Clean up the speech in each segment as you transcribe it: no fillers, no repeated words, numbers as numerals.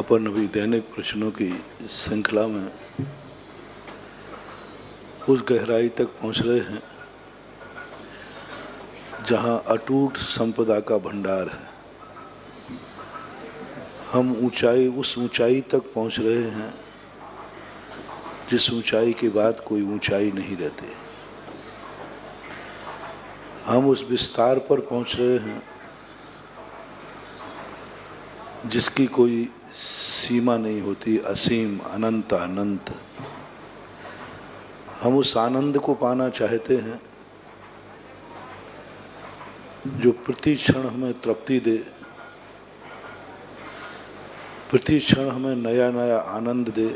अपन अभी दैनिक प्रश्नों की श्रृंखला में उस गहराई तक पहुंच रहे हैं जहां अटूट संपदा का भंडार है। हम उस ऊंचाई तक पहुंच रहे हैं जिस ऊंचाई के बाद कोई ऊंचाई नहीं रहती। हम उस विस्तार पर पहुंच रहे हैं जिसकी कोई सीमा नहीं होती, असीम, अनंत अनंत। हम उस आनंद को पाना चाहते हैं जो प्रति क्षण हमें तृप्ति दे, प्रति क्षण हमें नया नया आनंद दे,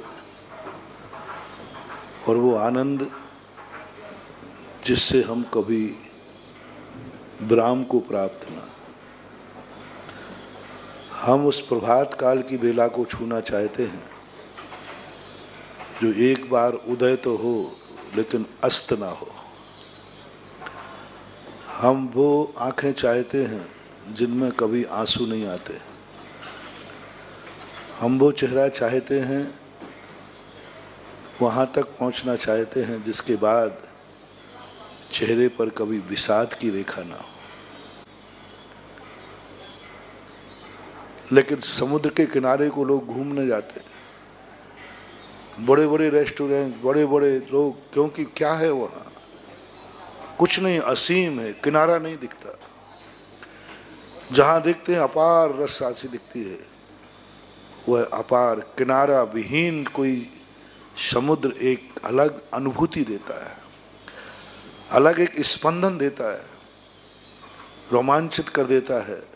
और वो आनंद जिससे हम कभी विराम को प्राप्त ना। हम उस प्रभात काल की बेला को छूना चाहते हैं जो एक बार उदय तो हो लेकिन अस्त ना हो। हम वो आंखें चाहते हैं जिनमें कभी आंसू नहीं आते। हम वो चेहरा चाहते हैं, वहाँ तक पहुँचना चाहते हैं जिसके बाद चेहरे पर कभी विषाद की रेखा ना हो। लेकिन समुद्र के किनारे को लोग घूमने जाते हैं, बड़े बड़े रेस्टोरेंट, बड़े बड़े लोग, क्योंकि क्या है वहाँ? कुछ नहीं, असीम है, किनारा नहीं दिखता। जहाँ दिखते हैं अपार रस राशि दिखती है, वह अपार किनारा विहीन कोई समुद्र एक अलग अनुभूति देता है, अलग एक स्पंदन देता है, रोमांचित कर देता है।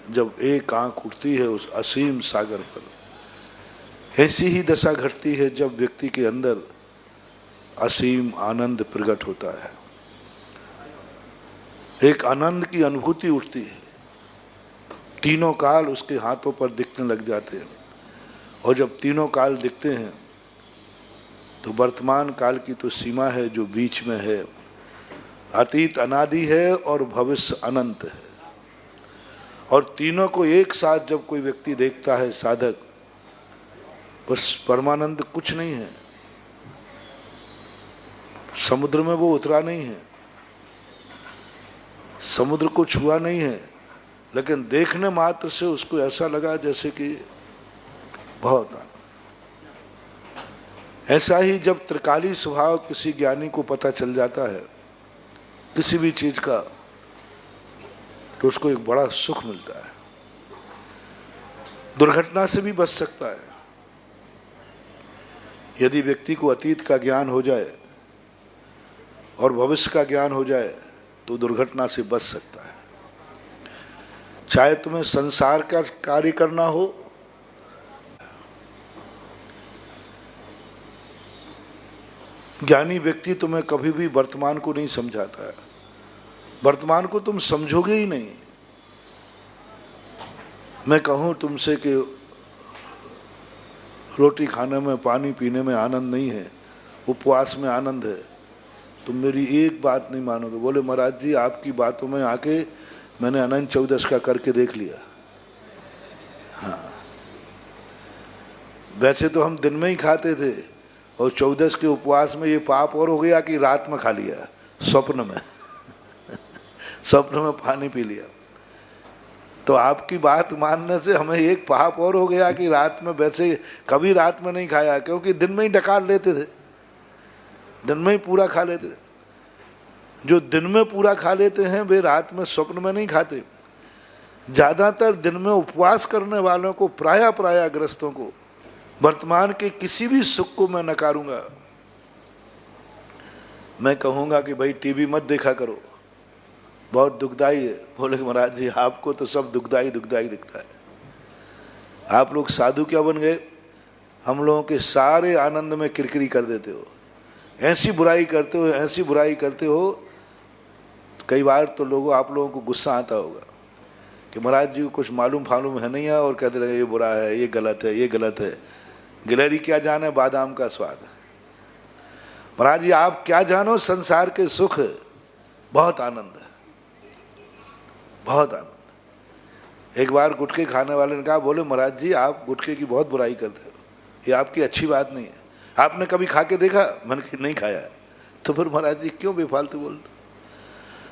जब एक आंख उठती है उस असीम सागर पर, ऐसी ही दशा घटती है जब व्यक्ति के अंदर असीम आनंद प्रकट होता है। एक आनंद की अनुभूति उठती है, तीनों काल उसके हाथों पर दिखने लग जाते हैं, और जब तीनों काल दिखते हैं तो वर्तमान काल की तो सीमा है जो बीच में है, अतीत अनादि है और भविष्य अनंत है। और तीनों को एक साथ जब कोई व्यक्ति देखता है, साधक, बस परमानंद कुछ नहीं है। समुद्र में वो उतरा नहीं है, समुद्र को छुआ नहीं है, लेकिन देखने मात्र से उसको ऐसा लगा जैसे कि बहुत आनंद। ऐसा ही जब त्रिकाली स्वभाव किसी ज्ञानी को पता चल जाता है किसी भी चीज का, तो उसको एक बड़ा सुख मिलता है। दुर्घटना से भी बच सकता है। यदि व्यक्ति को अतीत का ज्ञान हो जाए और भविष्य का ज्ञान हो जाए तो दुर्घटना से बच सकता है। चाहे तुम्हें संसार का कार्य करना हो, ज्ञानी व्यक्ति तुम्हें कभी भी वर्तमान को नहीं समझाता है। वर्तमान को तुम समझोगे ही नहीं। मैं कहूँ तुमसे कि रोटी खाने में, पानी पीने में आनंद नहीं है, उपवास में आनंद है, तुम मेरी एक बात नहीं मानोगे। बोले महाराज जी, आपकी बातों में आके मैंने अनंत चौदस का करके देख लिया। हाँ, वैसे तो हम दिन में ही खाते थे, और चौदस के उपवास में ये पाप और हो गया कि रात में खा लिया, स्वप्न में स्वप्न में पानी पी लिया। तो आपकी बात मानने से हमें एक पाप और हो गया कि रात में, वैसे कभी रात में नहीं खाया, क्योंकि दिन में ही डकार लेते थे, दिन में ही पूरा खा लेते। जो दिन में पूरा खा लेते हैं वे रात में स्वप्न में नहीं खाते। ज्यादातर दिन में उपवास करने वालों को, प्राय ग्रस्तों को, वर्तमान के किसी भी सुख को मैं नकारूंगा। मैं कहूंगा कि भाई टीवी मत देखा करो, बहुत दुखदाई है। बोले महाराज जी, आपको तो सब दुखदाई दिखता है। आप लोग साधु क्या बन गए? हम लोगों के सारे आनंद में किरकिरी कर देते हो, ऐसी बुराई करते हो, ऐसी बुराई करते हो। कई बार तो आप लोगों को गुस्सा आता होगा कि महाराज जी को कुछ मालूम है नहीं है, और कहते रहे ये बुरा है, ये गलत है, ये गलत है। गिलहरी क्या जाने बादाम का स्वाद। महाराज जी आप क्या जानो संसार के सुख, बहुत आनंद है, बहुत आनंद। एक बार गुटखे खाने वाले ने कहा, बोले महाराज जी आप गुटखे की बहुत बुराई करते हो, ये आपकी अच्छी बात नहीं है, आपने कभी खा के देखा? मैंने नहीं खाया। तो फिर महाराज जी क्यों बेफालतू बोलते?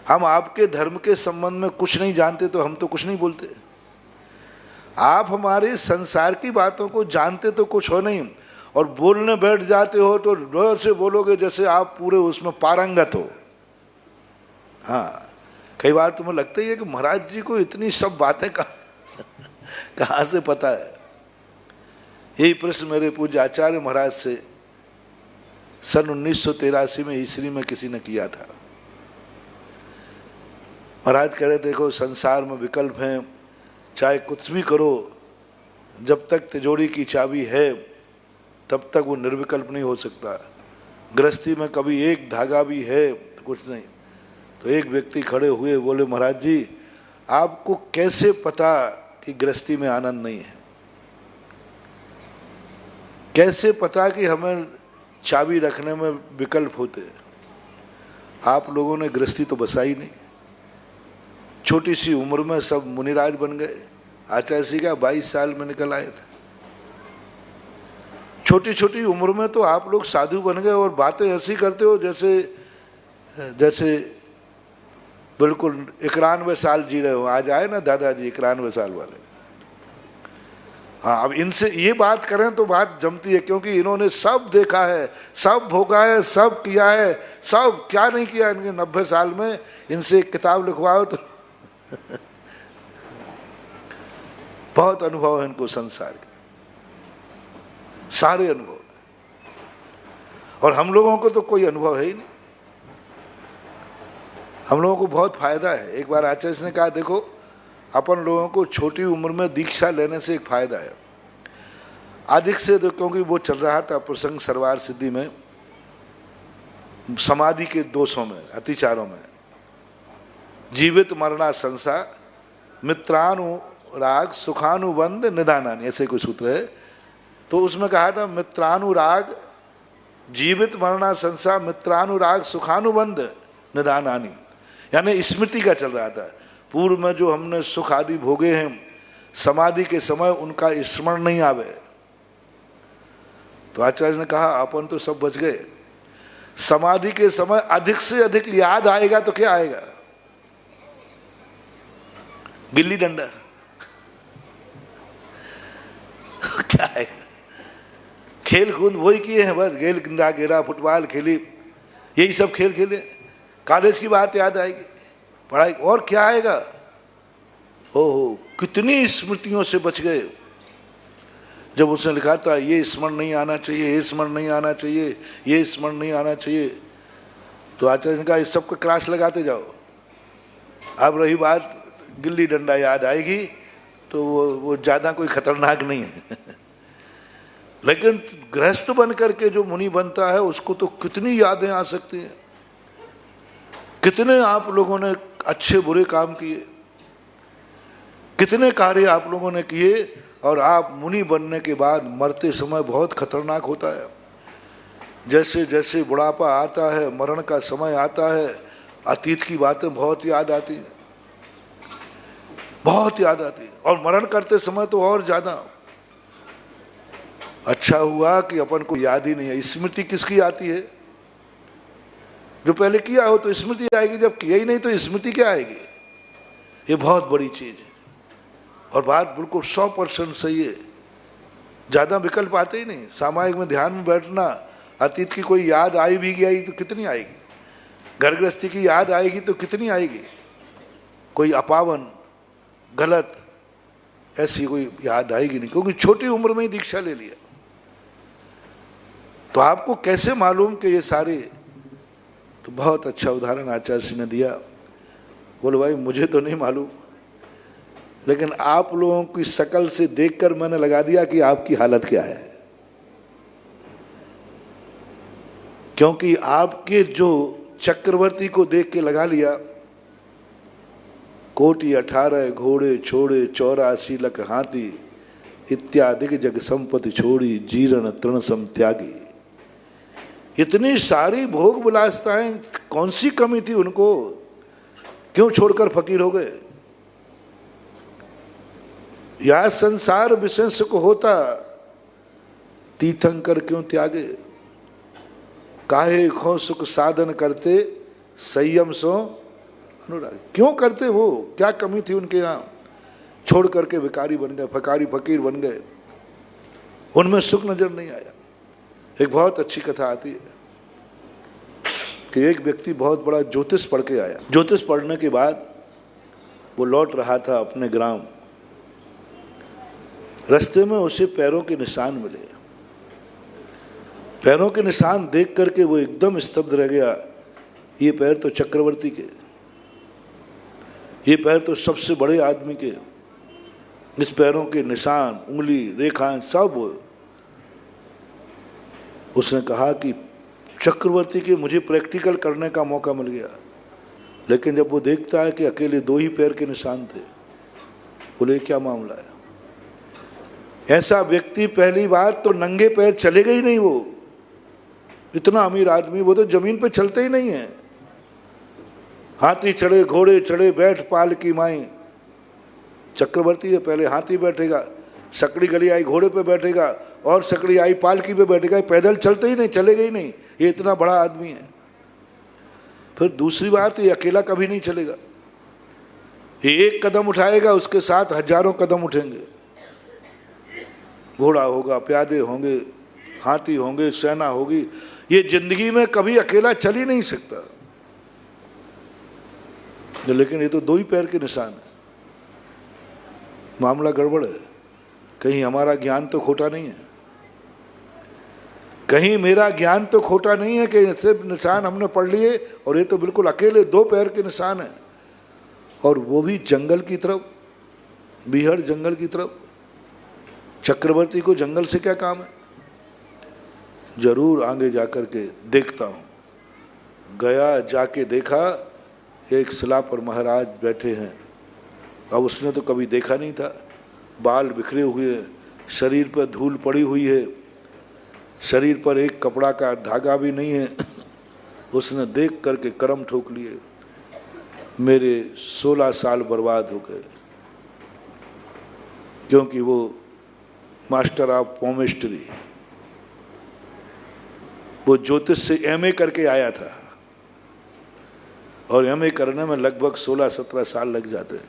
हम आपके धर्म के संबंध में कुछ नहीं जानते तो हम तो कुछ नहीं बोलते। आप हमारे संसार की बातों को जानते तो कुछ हो नहीं, और बोलने बैठ जाते हो तो जोर से बोलोगे जैसे आप पूरे उसमें पारंगत हो। हाँ, कई बार तुम्हें लगता ही है कि महाराज जी को इतनी सब बातें कहाँ से पता है। यही प्रश्न मेरे पूज्य आचार्य महाराज से सन 1983 में ईसरी में किसी ने किया था। महाराज कह रहे, देखो संसार में विकल्प हैं, चाहे कुछ भी करो, जब तक तिजोरी की चाबी है तब तक वो निर्विकल्प नहीं हो सकता। गृहस्थी में कभी एक धागा भी है तो कुछ नहीं। तो एक व्यक्ति खड़े हुए, बोले महाराज जी आपको कैसे पता कि गृहस्थी में आनंद नहीं है? कैसे पता कि हमें चाबी रखने में विकल्प होते हैं? आप लोगों ने गृहस्थी तो बसाई नहीं। छोटी सी उम्र में सब मुनिराज बन गए। आचार्य श्री का 22 साल में निकल आए थे। छोटी छोटी उम्र में तो आप लोग साधु बन गए और बातें ऐसी करते हो जैसे बिल्कुल 91 साल जी रहे हो। आज आए ना दादाजी 91 साल वाले। हाँ, अब इनसे ये बात करें तो बात जमती है, क्योंकि इन्होंने सब देखा है, सब भोगा है, सब किया है, सब क्या नहीं किया इनके 90 साल में। इनसे एक किताब लिखवाओ तो बहुत अनुभव है इनको संसार के, सारे अनुभव। और हम लोगों को तो कोई अनुभव है ही नहीं। हम लोगों को बहुत फायदा है। एक बार आचार्य ने कहा, देखो अपन लोगों को छोटी उम्र में दीक्षा लेने से एक फायदा है, अधिक से, क्योंकि वो चल रहा था प्रसंग सरवार सिद्धि में, समाधि के दोषों में, अतिचारों में, जीवित मरणा संसा मित्रानुराग सुखानुबंध निदानानि, ऐसे कोई सूत्र है। तो उसमें कहा था मित्रानुराग, जीवित मरणा संसा मित्रानुराग सुखानुबंध निदानानि, यानी स्मृति का चल रहा था। पूर्व में जो हमने सुख आदि भोगे हैं, समाधि के समय उनका स्मरण नहीं आवे। तो आचार्य ने कहा अपन तो सब बच गए। समाधि के समय अधिक से अधिक याद आएगा तो क्या आएगा? गिल्ली डंडा क्या है? खेल कूद वही किए हैं बस, गेल गिंदा गिरा, फुटबॉल खेली, यही सब खेल खेले। कॉलेज की बात याद आएगी, पढ़ाई, और क्या आएगा? ओहो, कितनी स्मृतियों से बच गए। जब उसने लिखा था ये स्मरण नहीं आना चाहिए, ये स्मरण नहीं आना चाहिए, ये स्मरण नहीं आना चाहिए, तो आचार्य ने कहा इस सब का क्रास लगाते जाओ। अब रही बात गिल्ली डंडा याद आएगी तो वो ज़्यादा कोई खतरनाक नहीं है। लेकिन गृहस्थ बन करके जो मुनि बनता है उसको तो कितनी यादें आ सकती हैं। कितने आप लोगों ने अच्छे बुरे काम किए, कितने कार्य आप लोगों ने किए, और आप मुनि बनने के बाद मरते समय बहुत खतरनाक होता है। जैसे जैसे बुढ़ापा आता है, मरण का समय आता है, अतीत की बातें बहुत याद आती हैं, बहुत याद आती है। और मरण करते समय तो और ज्यादा। अच्छा हुआ कि अपन को याद ही नहीं है। स्मृति किसकी आती है? जो पहले किया हो तो स्मृति आएगी, जब किया ही नहीं तो स्मृति क्या आएगी? ये बहुत बड़ी चीज है। और बात बिल्कुल 100% सही है। ज्यादा विकल्प आते ही नहीं। सामायिक में ध्यान में बैठना, अतीत की कोई याद आई भी गई तो कितनी आएगी? घर गृहस्थी की याद आएगी तो कितनी आएगी? कोई अपावन गलत ऐसी कोई याद आएगी नहीं, क्योंकि छोटी उम्र में ही दीक्षा ले लिया। तो आपको कैसे मालूम कि ये सारे? तो बहुत अच्छा उदाहरण आचार्य जी ने दिया। बोले भाई मुझे तो नहीं मालूम, लेकिन आप लोगों की शकल से देखकर मैंने लगा दिया कि आपकी हालत क्या है। क्योंकि आपके जो चक्रवर्ती को देख के लगा लिया, कोटि 18 घोड़े छोड़े 84 लख हाथी, इत्यादि जग संपत्ति छोड़ी जीर्ण तृण सम त्यागी। इतनी सारी भोग विलासताएं, कौन सी कमी थी उनको? क्यों छोड़कर फकीर हो गए? या संसार विषय सुख होता, तीर्थंकर क्यों त्यागे। काहे खो सुख साधन करते, संयम सो अनुराग। क्यों करते वो, क्या कमी थी उनके यहाँ, छोड़ करके भिखारी बन गए, फकारी फकीर बन गए, उनमें सुख नजर नहीं आया। एक बहुत अच्छी कथा आती है कि एक व्यक्ति बहुत बड़ा ज्योतिष पढ़ के आया। ज्योतिष पढ़ने के बाद वो लौट रहा था अपने ग्राम। रास्ते में उसे पैरों के निशान मिले। पैरों के निशान देख करके वो एकदम स्तब्ध रह गया। ये पैर तो चक्रवर्ती के, ये पैर तो सबसे बड़े आदमी के, इस पैरों के निशान, उंगली, रेखाएं सब। उसने कहा कि चक्रवर्ती के मुझे प्रैक्टिकल करने का मौका मिल गया। लेकिन जब वो देखता है कि अकेले 2 ही पैर के निशान थे, बोले क्या मामला है। ऐसा व्यक्ति पहली बार तो नंगे पैर चलेगा ही नहीं। वो इतना अमीर आदमी, वो तो जमीन पे चलते ही नहीं है। हाथी चढ़े, घोड़े चढ़े, बैठ पाल की माई। चक्रवर्ती है, पहले हाथी बैठेगा, सकड़ी गली आई घोड़े पे बैठेगा, और सकड़ी आई पालकी पे बैठेगा। पैदल चलते ही नहीं, चलेगा ही नहीं। ये इतना बड़ा आदमी है। फिर दूसरी बात, ये अकेला कभी नहीं चलेगा। ये एक कदम उठाएगा, उसके साथ हजारों कदम उठेंगे। घोड़ा होगा, प्यादे होंगे, हाथी होंगे, सेना होगी। ये जिंदगी में कभी अकेला चल ही नहीं सकता। लेकिन ये तो 2 ही पैर के निशान है। मामला गड़बड़ है। कहीं हमारा ज्ञान तो खोटा नहीं है, कहीं मेरा ज्ञान तो खोटा नहीं है कि सिर्फ निशान हमने पढ़ लिए और ये तो बिल्कुल अकेले 2 पैर के निशान है, और वो भी जंगल की तरफ, बीहड़ जंगल की तरफ। चक्रवर्ती को जंगल से क्या काम है। जरूर आगे जाकर के देखता हूँ। गया, जाके देखा, एक शिला पर महाराज बैठे हैं। अब उसने तो कभी देखा नहीं था। बाल बिखरे हुए हैं, शरीर पर धूल पड़ी हुई है, शरीर पर एक कपड़ा का धागा भी नहीं है। उसने देख करके कर्म ठोक लिए। मेरे 16 साल बर्बाद हो गए, क्योंकि वो मास्टर ऑफ पॉमेस्ट्री, वो ज्योतिष से एमए करके आया था, और एमए करने में लगभग 16-17 साल लग जाते।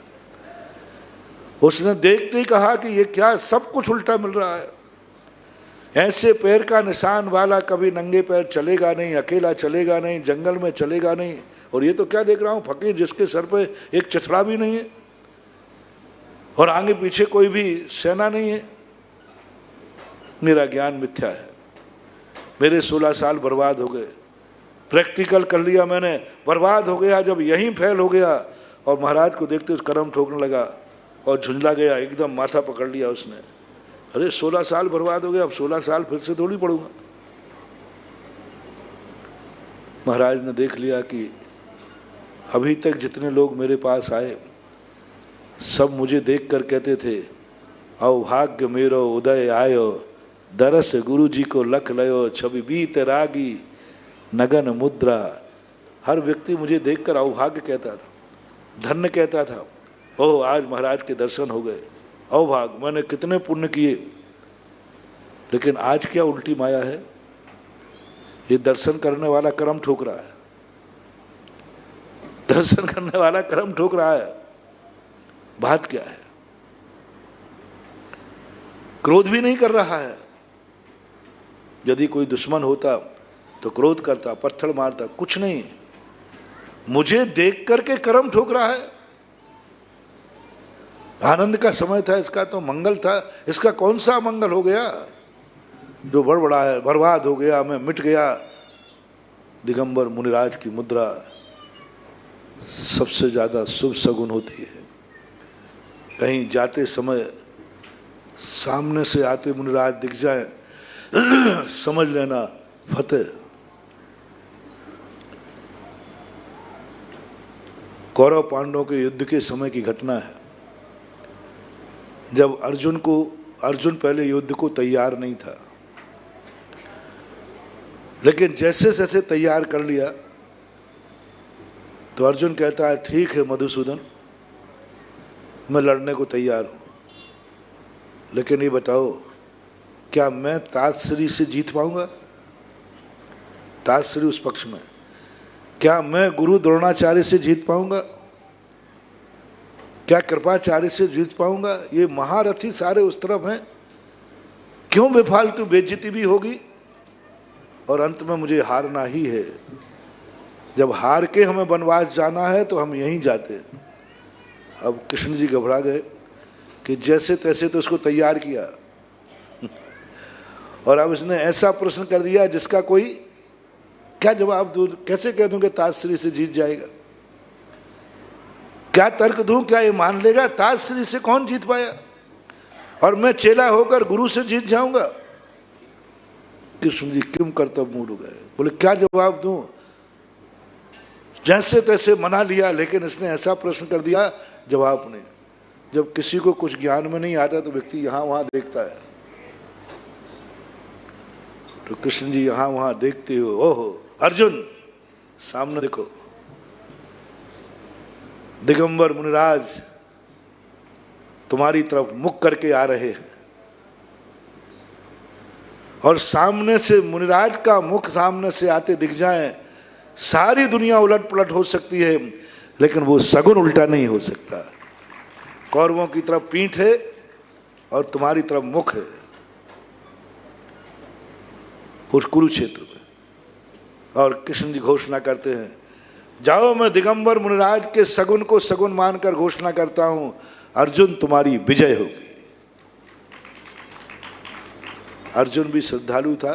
उसने देखते ही कहा कि ये क्या, सब कुछ उल्टा मिल रहा है। ऐसे पैर का निशान वाला कभी नंगे पैर चलेगा नहीं, अकेला चलेगा नहीं, जंगल में चलेगा नहीं। और ये तो क्या देख रहा हूं, फकीर जिसके सर पे एक चछड़ा भी नहीं है, और आगे पीछे कोई भी सेना नहीं है। मेरा ज्ञान मिथ्या है। मेरे 16 साल बर्बाद हो गए। प्रैक्टिकल कर लिया मैंने, बर्बाद हो गया। जब यहीं फेल हो गया और महाराज को देखते उस कर्म ठोकने लगा और झुंझला गया, एकदम माथा पकड़ लिया उसने। अरे 16 साल बर्बाद हो गया, अब 16 साल फिर से थोड़ी पढ़ूंगा। महाराज ने देख लिया कि अभी तक जितने लोग मेरे पास आए सब मुझे देख कर कहते थे, अवभाग्य मेरो उदय आयो, दरस गुरु जी को लख लयो, छवि बीत रागी नगन मुद्रा। हर व्यक्ति मुझे देखकर अवभाग्य कहता था, धन्य कहता था। ओह, आज महाराज के दर्शन हो गए, अवभाग्य, मैंने कितने पुण्य किए। लेकिन आज क्या उल्टी माया है, ये दर्शन करने वाला कर्म ठोक रहा है। दर्शन करने वाला कर्म ठोक रहा है। बात क्या है, क्रोध भी नहीं कर रहा है। यदि कोई दुश्मन होता तो क्रोध करता, पत्थर मारता, कुछ नहीं। मुझे देख करके कर्म ठोक रहा है। आनंद का समय था, इसका तो मंगल था, इसका कौन सा मंगल हो गया जो बड़ा है, बर्बाद हो गया, मैं मिट गया। दिगंबर मुनिराज की मुद्रा सबसे ज्यादा शुभ सगुन होती है। कहीं जाते समय सामने से आते मुनिराज दिख जाए, समझ लेना फतेह। कौरव पांडवों के युद्ध के समय की घटना है। जब अर्जुन पहले युद्ध को तैयार नहीं था, लेकिन जैसे जैसे तैयार कर लिया तो अर्जुन कहता है, ठीक है मधुसूदन, मैं लड़ने को तैयार हूं। लेकिन ये बताओ, क्या मैं ताजश्री से जीत पाऊंगा? ताजश्री उस पक्ष में, क्या मैं गुरु द्रोणाचार्य से जीत पाऊंगा? क्या कृपाचार्य से जीत पाऊंगा? ये महारथी सारे उस तरफ हैं, क्यों बेफालतू बेइज्जती भी होगी और अंत में मुझे हारना ही है। जब हार के हमें वनवास जाना है तो हम यहीं जाते हैं। अब कृष्ण जी घबरा गए कि जैसे तैसे तो उसको तैयार किया और अब इसने ऐसा प्रश्न कर दिया जिसका कोई क्या जवाब दूं, कैसे कह दूं कि ताजश्री से जीत जाएगा? क्या तर्क दूं? क्या ये मान लेगा? ताजश्री से कौन जीत पाया और मैं चेला होकर गुरु से जीत जाऊंगा? कृष्ण जी क्यों कर्तव्य मूड हो गए, बोले क्या जवाब दूं? जैसे तैसे मना लिया, लेकिन इसने ऐसा प्रश्न कर दिया जवाब नहीं। जब किसी को कुछ ज्ञान में नहीं आता तो व्यक्ति यहां वहां देखता है। तो कृष्ण जी यहां वहां देखते हो, ओहो अर्जुन सामने देखो, दिगंबर मुनिराज तुम्हारी तरफ मुख करके आ रहे हैं और सामने से मुनिराज का मुख सामने से आते दिख जाए, सारी दुनिया उलट पुलट हो सकती है, लेकिन वो सगुन उल्टा नहीं हो सकता। कौरवों की तरफ पीठ है और तुम्हारी तरफ मुख है उस कुरुक्षेत्र में। और कृष्ण जी घोषणा करते हैं, जाओ मैं दिगंबर मुनिराज के सगुन को सगुन मानकर घोषणा करता हूं, अर्जुन तुम्हारी विजय होगी। अर्जुन भी श्रद्धालु था,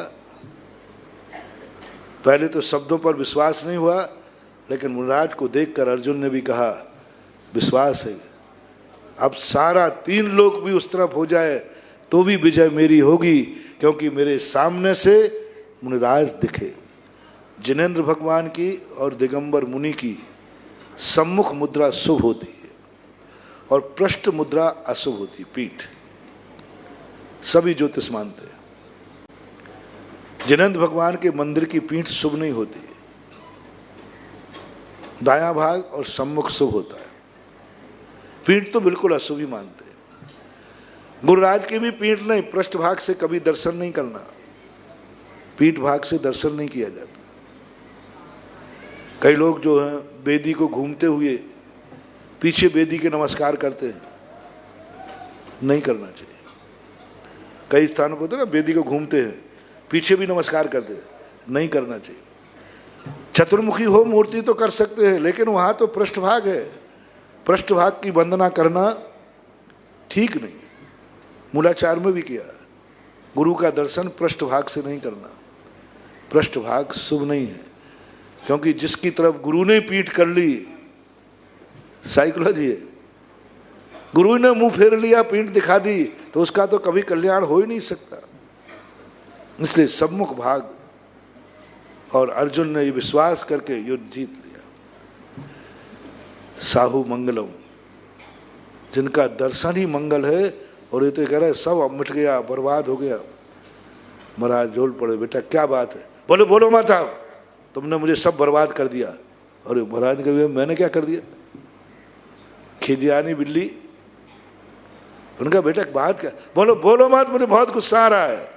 पहले तो शब्दों पर विश्वास नहीं हुआ, लेकिन मुनिराज को देखकर अर्जुन ने भी कहा विश्वास है, अब सारा 3 लोक भी उस तरफ हो जाए तो भी विजय मेरी होगी, क्योंकि मेरे सामने से मुनिराज दिखे। जिनेंद्र भगवान की और दिगंबर मुनि की सम्मुख मुद्रा शुभ होती है और पृष्ठ मुद्रा अशुभ होती, पीठ। सभी ज्योतिष मानते हैं जिनेंद्र भगवान के मंदिर की पीठ शुभ नहीं होती, दायां भाग और सम्मुख शुभ होता है, पीठ तो बिल्कुल अशुभ ही मानते हैं। गुरुराज की भी पीठ नहीं, पृष्ठ भाग से कभी दर्शन नहीं करना, पीठ भाग से दर्शन नहीं किया जाता। कई लोग जो हैं वेदी को घूमते हुए पीछे वेदी के नमस्कार करते हैं, नहीं करना चाहिए। कई स्थानों पर तो ना वेदी को घूमते हैं पीछे भी नमस्कार करते हैं, नहीं करना चाहिए। चतुर्मुखी हो मूर्ति तो कर सकते हैं, लेकिन वहां तो पृष्ठभाग है, पृष्ठभाग की वंदना करना ठीक नहीं। मूलाचार में भी किया, गुरु का दर्शन पृष्ठभाग से नहीं करना, पृष्ठभाग शुभ नहीं है, क्योंकि जिसकी तरफ गुरु ने पीठ कर ली, साइकोलॉजी है, गुरु ने मुंह फेर लिया, पीठ दिखा दी, तो उसका तो कभी कल्याण हो ही नहीं सकता। इसलिए सम्मुख भाग, और अर्जुन ने ये विश्वास करके युद्ध जीत लिया। साहु मंगलम, जिनका दर्शन ही मंगल है, और ये तो कह रहा है सब अब मिट गया, बर्बाद हो गया। महाराज जोल पड़े, बेटा क्या बात है? बोले बोलो मत आप, तुमने मुझे सब बर्बाद कर दिया। और महाराज ने कहा मैंने क्या कर दिया? खिजियानी बिल्ली। उनका बेटा बात क्या? बोलो बोलो मत, मुझे बहुत गुस्सा आ रहा है,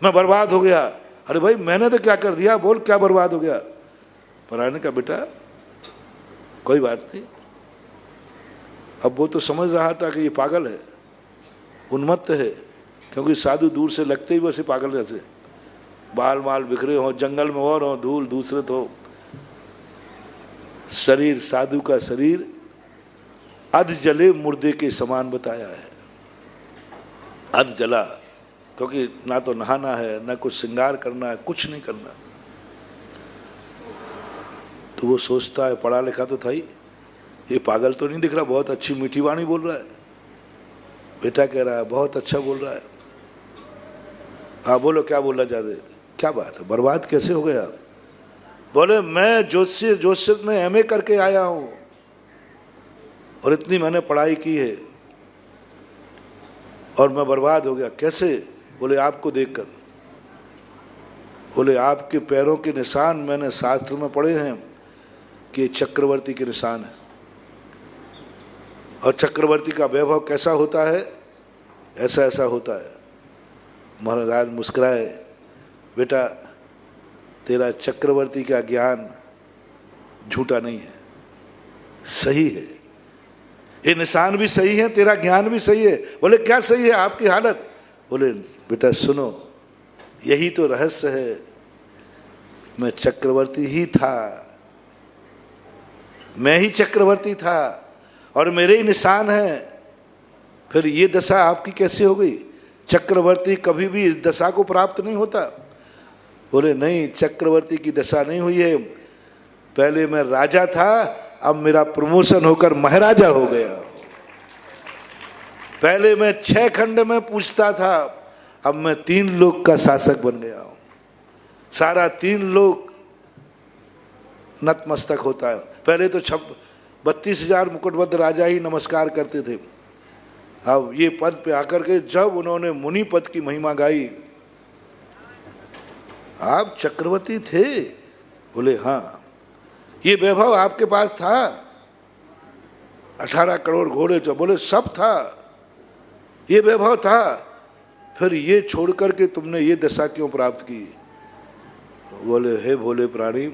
मैं बर्बाद हो गया। अरे भाई मैंने तो क्या कर दिया, बोल क्या बर्बाद हो गया? महाराज ने कहा बेटा कोई बात नहीं। अब वो तो समझ रहा था कि ये पागल है, उन्मत्त है, क्योंकि साधु दूर से लगते ही वैसे पागल जैसे, बाल माल बिखरे हों, जंगल में और हों, धूल दूसरे तो। शरीर, साधु का शरीर अध जले मुर्दे के समान बताया है, अध जला, क्योंकि ना तो नहाना है, ना कुछ श्रृंगार करना है, कुछ नहीं करना। तो वो सोचता है पढ़ा लिखा तो था ही, ये पागल तो नहीं दिख रहा, बहुत अच्छी मीठी वाणी बोल रहा है। बेटा कह रहा है बहुत अच्छा बोल रहा है। हाँ बोलो क्या बोलना चाहते, क्या बात है, बर्बाद कैसे हो गया? बोले मैं जोशियत में एमए करके आया हूं और इतनी मैंने पढ़ाई की है और मैं बर्बाद हो गया। कैसे? बोले आपको देखकर। बोले आपके पैरों के निशान मैंने शास्त्र में पढ़े हैं कि चक्रवर्ती के निशान है, और चक्रवर्ती का वैभव कैसा होता है? ऐसा ऐसा होता है। महाराज मुस्कुराए, बेटा तेरा चक्रवर्ती का ज्ञान झूठा नहीं है, सही है, ये निशान भी सही है, तेरा ज्ञान भी सही है। बोले क्या सही है आपकी हालत? बोले बेटा सुनो, यही तो रहस्य है, मैं चक्रवर्ती ही था, मैं ही चक्रवर्ती था और मेरे ही निशान है, फिर ये दशा आपकी कैसे हो गई? चक्रवर्ती कभी भी इस दशा को प्राप्त नहीं होता। बोले नहीं, चक्रवर्ती की दशा नहीं हुई है, पहले मैं राजा था, अब मेरा प्रमोशन होकर महाराजा हो गया। पहले मैं 6 खंड में पूछता था, अब मैं 3 लोक का शासक बन गया हूं। सारा 3 लोक नतमस्तक होता है। पहले तो 32,000 मुकुटबद्ध राजा ही नमस्कार करते थे। अब ये पद पे आकर के जब उन्होंने मुनि पद की महिमा गाई, आप चक्रवर्ती थे? बोले हाँ। ये वैभव आपके पास था? 18 करोड़ घोड़े तो? बोले सब था, ये वैभव था, फिर ये छोड़ करके तुमने ये दशा क्यों प्राप्त की? बोले हे भोले प्राणी,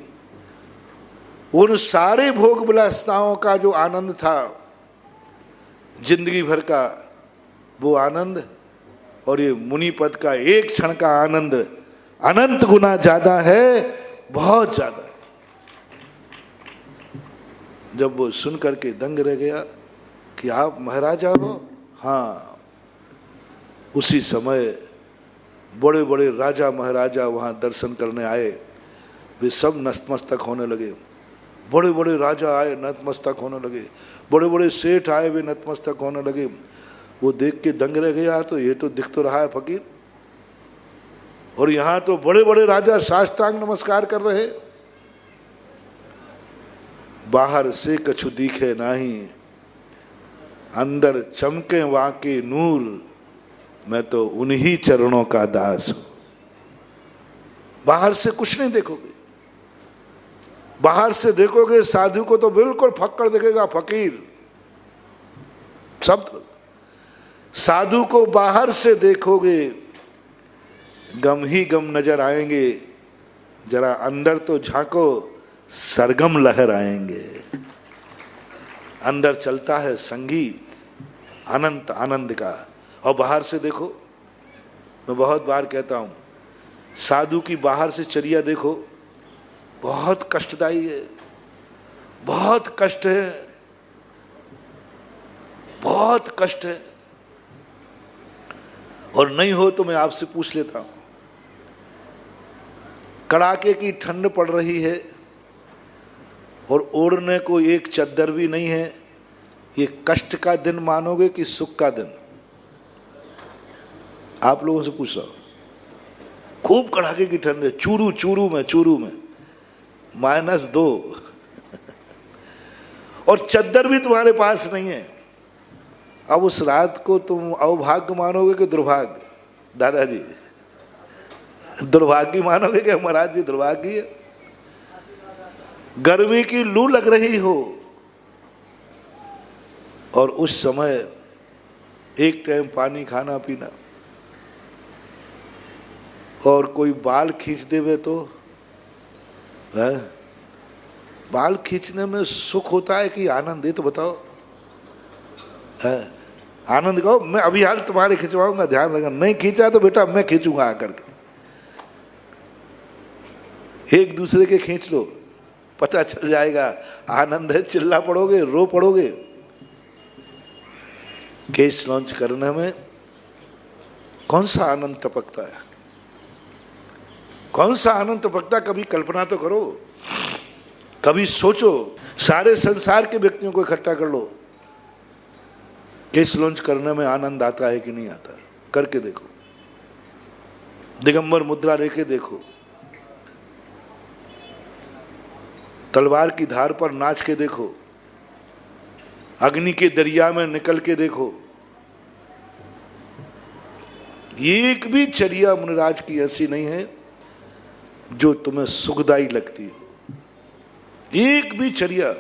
उन सारे भोग विलासिताओं का जो आनंद था जिंदगी भर का, वो आनंद और ये मुनि पद का एक क्षण का आनंद अनंत गुना ज्यादा है, बहुत ज्यादा। जब वो सुन करके दंग रह गया कि आप महाराजा हो? हाँ। उसी समय बड़े बड़े राजा महाराजा वहाँ दर्शन करने आए, वे सब नतमस्तक होने लगे। बड़े बड़े राजा आए, नतमस्तक होने लगे। बड़े बड़े सेठ आए, वे नतमस्तक होने लगे। वो देख के दंग रह गया, तो ये तो दिख तो रहा है फकीर, और यहाँ तो बड़े बड़े राजा साष्टांग नमस्कार कर रहे। बाहर से कछु दिखे नाही, अंदर चमके वाके नूर, मैं तो उन्हीं चरणों का दास हूं। बाहर से कुछ नहीं देखोगे, बाहर से देखोगे साधु को तो बिल्कुल फक्कड़ दिखेगा, फकीर सब। साधु को बाहर से देखोगे गम ही गम नजर आएंगे, जरा अंदर तो झांको, सरगम लहर आएंगे। अंदर चलता है संगीत अनंत आनंद का, और बाहर से देखो, मैं बहुत बार कहता हूं, साधु की बाहर से चर्या देखो, बहुत कष्टदायी है, बहुत कष्ट है, बहुत कष्ट है। और नहीं हो तो मैं आपसे पूछ लेता हूं, कड़ाके की ठंड पड़ रही है और ओढ़ने को एक चद्दर भी नहीं है, ये कष्ट का दिन मानोगे कि सुख का दिन? आप लोगों से पूछ रहा हूं। खूब कड़ाके की ठंड है, चूरू में -2 और चद्दर भी तुम्हारे पास नहीं है। अब उस रात को तुम अवभाग्य मानोगे कि दुर्भाग्य? दादाजी दुर्भाग्य मानोगे कि महाराज जी दुर्भाग्य है? गर्मी की लू लग रही हो और उस समय एक टाइम पानी खाना पीना, और कोई बाल खींच देवे तो है? बाल खींचने में सुख होता है कि आनंद? ये तो बताओ है? आनंद कहो, मैं अभी हाल तुम्हारे खिंचवाऊंगा, ध्यान रखना, नहीं खींचा तो बेटा मैं खींचूंगा आकर के। एक दूसरे के खींच लो, पता चल जाएगा आनंद है। चिल्ला पड़ोगे, रो पड़ोगे। केस लॉन्च करने में कौन सा आनंद टपकता है, कौन सा आनंद टपकता? कभी कल्पना तो करो, कभी सोचो। सारे संसार के व्यक्तियों को इकट्ठा कर लो, केस लॉन्च करने में आनंद आता है कि नहीं आता? करके देखो, दिगंबर मुद्रा लेके देखो, तलवार की धार पर नाच के देखो, अग्नि के दरिया में निकल के देखो। एक भी चर्या मुनिराज की ऐसी नहीं है जो तुम्हें सुखदायी लगती हो, एक भी चर्या।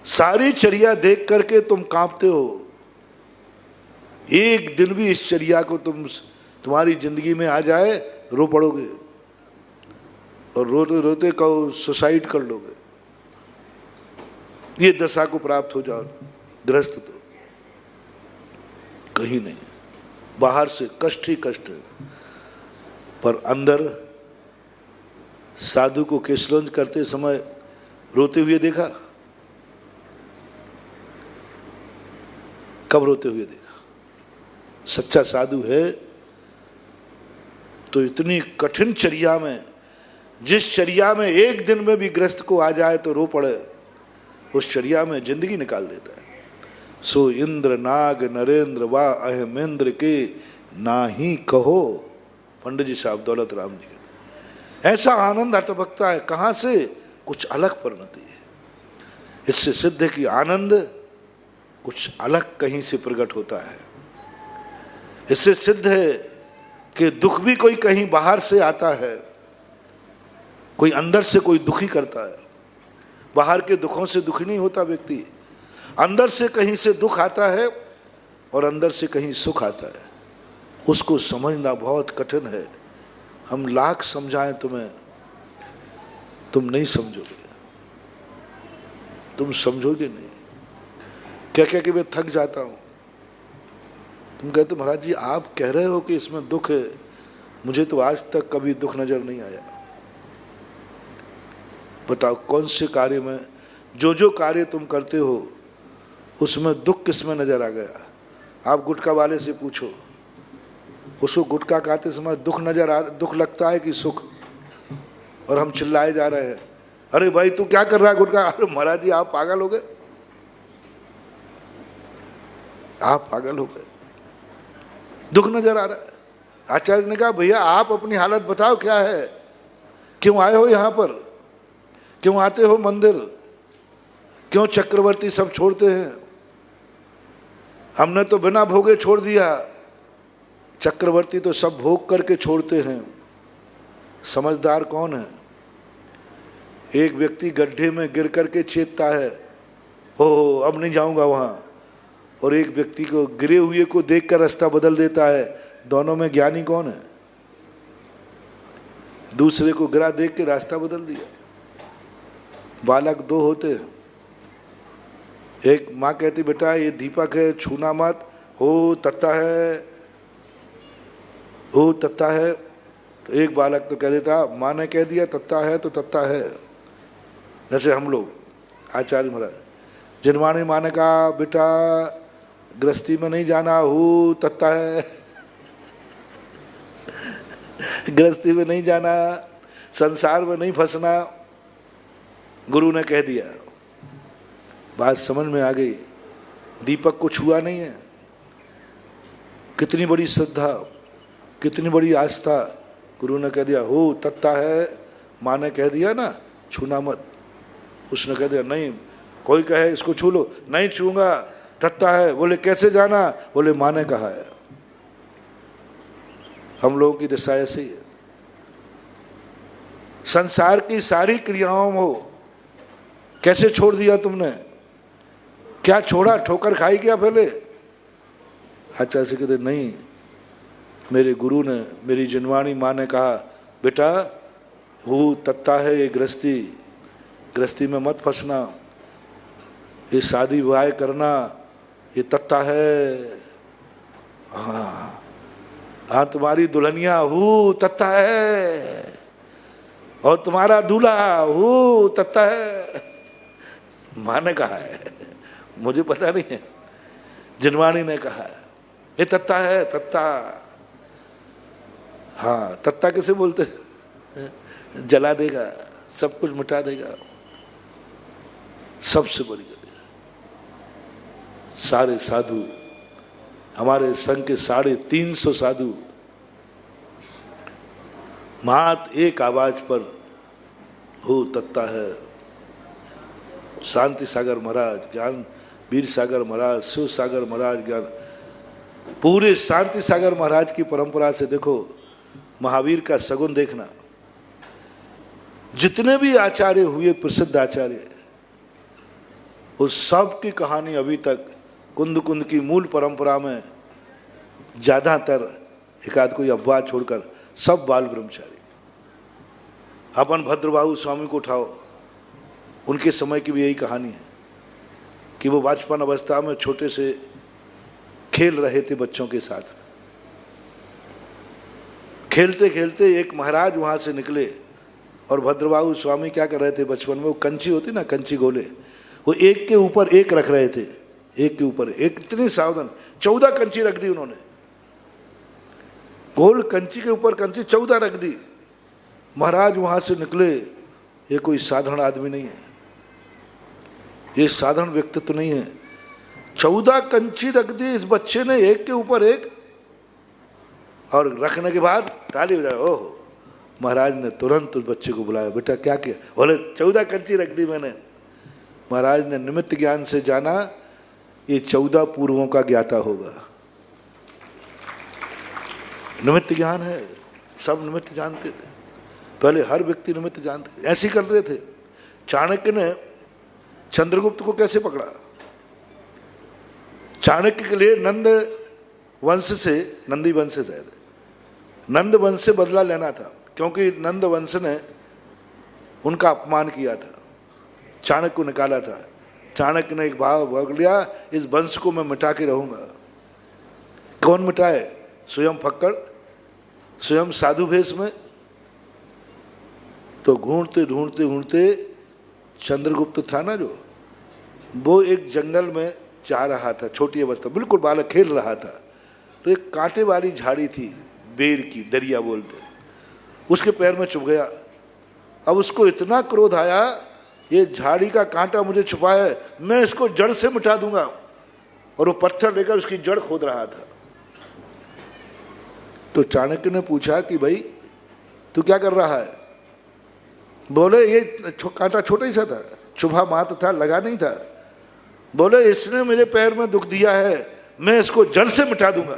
सारी चर्या देख करके तुम कांपते हो, एक दिन भी इस चर्या को तुम्हारी जिंदगी में आ जाए, रो पड़ोगे और रोते रोते कहो सुसाइड कर लोगे। ये दशा को प्राप्त हो जाओ गृहस्थ तो कहीं नहीं, बाहर से कष्ट ही कष्ट है, पर अंदर साधु को केशलंज करते समय रोते हुए देखा? कब रोते हुए देखा? सच्चा साधु है तो इतनी कठिन चर्या में, जिस चर्या में एक दिन में भी ग्रस्त को आ जाए तो रो पड़े, उस चर्या में जिंदगी निकाल देता है। सो इंद्र नाग नरेंद्र वा अहमेंद्र के ना ही कहो, पंडित जी साहब दौलत राम जी के। ऐसा आनंद अटपकता है, कहां से? कुछ अलग परिणति है। इससे सिद्ध है कि आनंद कुछ अलग कहीं से प्रकट होता है। इससे सिद्ध है कि दुख भी कोई कहीं बाहर से आता है, कोई अंदर से कोई दुखी करता है। बाहर के दुखों से दुखी नहीं होता व्यक्ति, अंदर से कहीं से दुख आता है और अंदर से कहीं सुख आता है। उसको समझना बहुत कठिन है। हम लाख समझाएं तुम्हें, तुम नहीं समझोगे, तुम समझोगे नहीं। क्या क्या कि मैं थक जाता हूं। तुम कहते महाराज जी आप कह रहे हो कि इसमें दुख है, मुझे तो आज तक कभी दुख नजर नहीं आया। बताओ कौन से कार्य में, जो कार्य तुम करते हो उसमें दुख किसमें नजर आ गया? आप गुटखा वाले से पूछो, उसको गुटखा खाते समय दुख लगता है कि सुख? और हम चिल्लाए जा रहे हैं, अरे भाई तू क्या कर रहा है गुटखा? अरे महाराज जी आप पागल हो गए, आप पागल हो गए, दुख नजर आ रहा है। आचार्य ने कहा भैया आप अपनी हालत बताओ क्या है, क्यों आए हो यहां पर, क्यों आते हो मंदिर, क्यों चक्रवर्ती सब छोड़ते हैं? हमने तो बिना भोगे छोड़ दिया, चक्रवर्ती तो सब भोग करके छोड़ते हैं। समझदार कौन है? एक व्यक्ति गड्ढे में गिर करके चेतता है, हो अब नहीं जाऊंगा वहां, और एक व्यक्ति को गिरे हुए को देखकर रास्ता बदल देता है। दोनों में ज्ञानी कौन है? दूसरे को गिरा देख के रास्ता बदल दिया। बालक दो होते हैं, एक माँ कहती बेटा ये दीपक है छूना मत, हो तत्ता है, हो तत्ता है। तो एक बालक तो कह देता माँ ने कह दिया तत्ता है तो तत्ता है। जैसे हम लोग आचार्य महाराज जिनवाणी माँ ने कहा बेटा गृहस्थी में नहीं जाना, हो तत्ता है गृहस्थी में नहीं जाना, संसार में नहीं फंसना, गुरु ने कह दिया। बात समझ में आ गई, दीपक को छुआ नहीं है। कितनी बड़ी श्रद्धा, कितनी बड़ी आस्था। गुरु ने कह दिया हो तत्ता है, माँ ने कह दिया ना छूना मत, उसने कह दिया नहीं, कोई कहे इसको छू लो, नहीं छूंगा, तत्ता है। बोले कैसे जाना? बोले माँ ने कहा है। हम लोगों की दशा ऐसी है। संसार की सारी क्रियाओं में कैसे छोड़ दिया तुमने? क्या छोड़ा? ठोकर खाई क्या पहले? आचार्य से कहते नहीं, मेरे गुरु ने, मेरी जिनवाणी माँ ने कहा बेटा वो तत्ता है, ये गृहस्थी में मत फंसना, ये शादी विवाह करना ये तत्ता है। हाँ तुम्हारी दुल्हनिया हो तत्ता है, और तुम्हारा दूल्हा हो तत्ता है। माँ ने कहा है, मुझे पता नहीं है, जिनवाणी ने कहा है ये तत्ता है, तत्ता। हाँ तत्ता किसे बोलते हैं? जला देगा, सब कुछ मिटा देगा, सबसे बड़ी गति। सारे साधु, हमारे संघ के 350 साधु मात एक आवाज पर हो तत्ता है। शांति सागर महाराज, ज्ञान वीर सागर महाराज, शिव सागर महाराज, ज्ञान, पूरे शांति सागर महाराज की परंपरा से देखो, महावीर का सगुन देखना। जितने भी आचार्य हुए, प्रसिद्ध आचार्य, उस सब की कहानी अभी तक कुंद की मूल परंपरा में ज़्यादातर एक आध कोई अपवाद छोड़कर सब बाल ब्रह्मचारी। अपन भद्रबाहु स्वामी को उठाओ, उनके समय की भी यही कहानी है कि वो बचपन अवस्था में छोटे से खेल रहे थे बच्चों के साथ। खेलते खेलते एक महाराज वहाँ से निकले और भद्रबाहु स्वामी क्या कर रहे थे बचपन में, वो कंची होती ना, कंची गोले, वो एक के ऊपर एक रख रहे थे, एक के ऊपर एक, इतनी सावधान 14 कंची रख दी उन्होंने, गोल कंची के ऊपर कंची 14 रख दी। महाराज वहां से निकले, ये कोई साधारण आदमी नहीं है, ये साधारण व्यक्तित्व तो नहीं है। 14 कंची रख दी इस बच्चे ने एक के ऊपर एक, और रखने के बाद ताली बजाई। ओह, महाराज ने तुरंत उस बच्चे को बुलाया, बेटा क्या किया? बोले 14 कंची रख दी मैंने। महाराज ने निमित्त ज्ञान से जाना ये 14 पूर्वों का ज्ञाता होगा। निमित्त ज्ञान है, सब निमित्त जानते थे, पहले हर व्यक्ति निमित्त जानते, ऐसे ही कर रहे थे। चाणक्य ने चंद्रगुप्त को कैसे पकड़ा? चाणक्य के लिए नंद वंश से, नंदी वंश से शायद, नंद वंश से बदला लेना था, क्योंकि नंद वंश ने उनका अपमान किया था, चाणक्य को निकाला था। चाणक्य ने एक भाव भोग लिया, इस वंश को मैं मिटा के रहूंगा। कौन मिटाए? स्वयं फक्कड़, स्वयं साधु भेष में। तो ढूंढते ढूंढते ढूंढते चंद्रगुप्त था ना जो, वो एक जंगल में जा रहा था, छोटी अवस्था, बिल्कुल बालक, खेल रहा था। तो एक कांटे वाली झाड़ी थी, बेर की, दरिया बोलते, उसके पैर में चुभ गया। अब उसको इतना क्रोध आया, ये झाड़ी का कांटा मुझे छुपाया है, मैं इसको जड़ से मिटा दूंगा। और वो पत्थर लेकर उसकी जड़ खोद रहा था। तो चाणक्य ने पूछा कि भाई तू क्या कर रहा है? बोले ये कांटा छोटा ही सा था, चुभा मात्र था, लगा नहीं था। बोले इसने मेरे पैर में दुख दिया है, मैं इसको जड़ से मिटा दूंगा।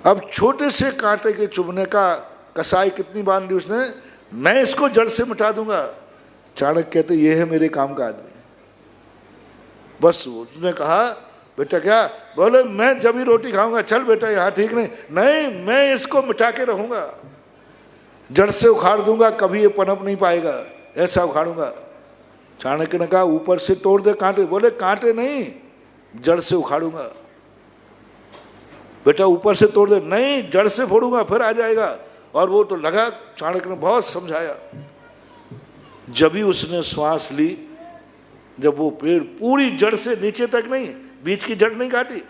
अब छोटे से कांटे के चुभने का कसाई कितनी बांध ली उसने, मैं इसको जड़ से मिटा दूंगा। चाणक्य कहते ये है मेरे काम का आदमी। बस उसने कहा बेटा क्या? बोले मैं जब ही रोटी खाऊंगा। चल बेटा यहाँ ठीक नहीं, मैं इसको मिटा के रहूंगा, जड़ से उखाड़ दूंगा, कभी ये पनप नहीं पाएगा, ऐसा उखाड़ूंगा। चाणक्य ने कहा ऊपर से तोड़ दे कांटे। बोले कांटे नहीं, जड़ से उखाड़ूंगा। बेटा ऊपर से तोड़ दे। नहीं, जड़ से फोड़ूंगा, फिर आ जाएगा। और वो तो लगा, चाणक्य ने बहुत समझाया। जब ही उसने श्वास ली, जब वो पेड़ पूरी जड़ से नीचे तक नहीं, बीच की जड़ नहीं काटी,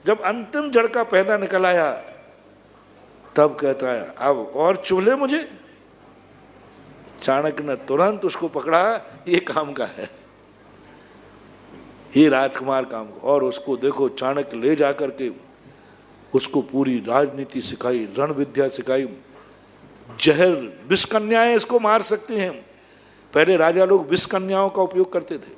जब अंतिम जड़ का पैदा निकल आया, तब कहता है अब और चूल्हे मुझे। चाणक्य ने तुरंत उसको पकड़ा, ये काम का है, ये राजकुमार काम का। और उसको देखो चाणक्य ले जाकर के उसको पूरी राजनीति सिखाई, रण विद्या सिखाई। जहर, विष कन्याएं इसको मार सकती हैं। पहले राजा लोग विष कन्याओं का उपयोग करते थे,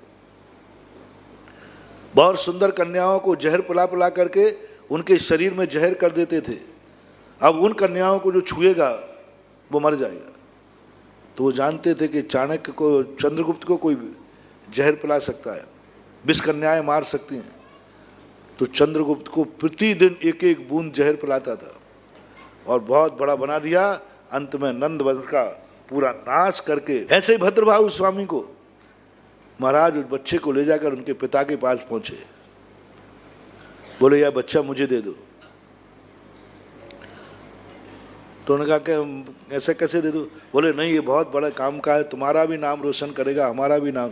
बहुत सुंदर कन्याओं को जहर पिला पिला करके उनके शरीर में जहर कर देते थे। अब उन कन्याओं को जो छुएगा वो मर जाएगा। तो वो जानते थे कि चाणक्य को, चंद्रगुप्त को कोई जहर पिला सकता है, विष कन्याएं मार सकती हैं। तो चंद्रगुप्त को प्रतिदिन एक एक बूंद जहर पिलाता था और बहुत बड़ा बना दिया। अंत में नंद वंश का पूरा नाश करके, ऐसे ही भद्रबाहु स्वामी को महाराज उस बच्चे को ले जाकर उनके पिता के पास पहुंचे। बोले यह बच्चा मुझे दे दो। तो उन्होंने कहा कि ऐसे कैसे दे दो? बोले नहीं, ये बहुत बड़ा काम का है, तुम्हारा भी नाम रोशन करेगा, हमारा भी नाम।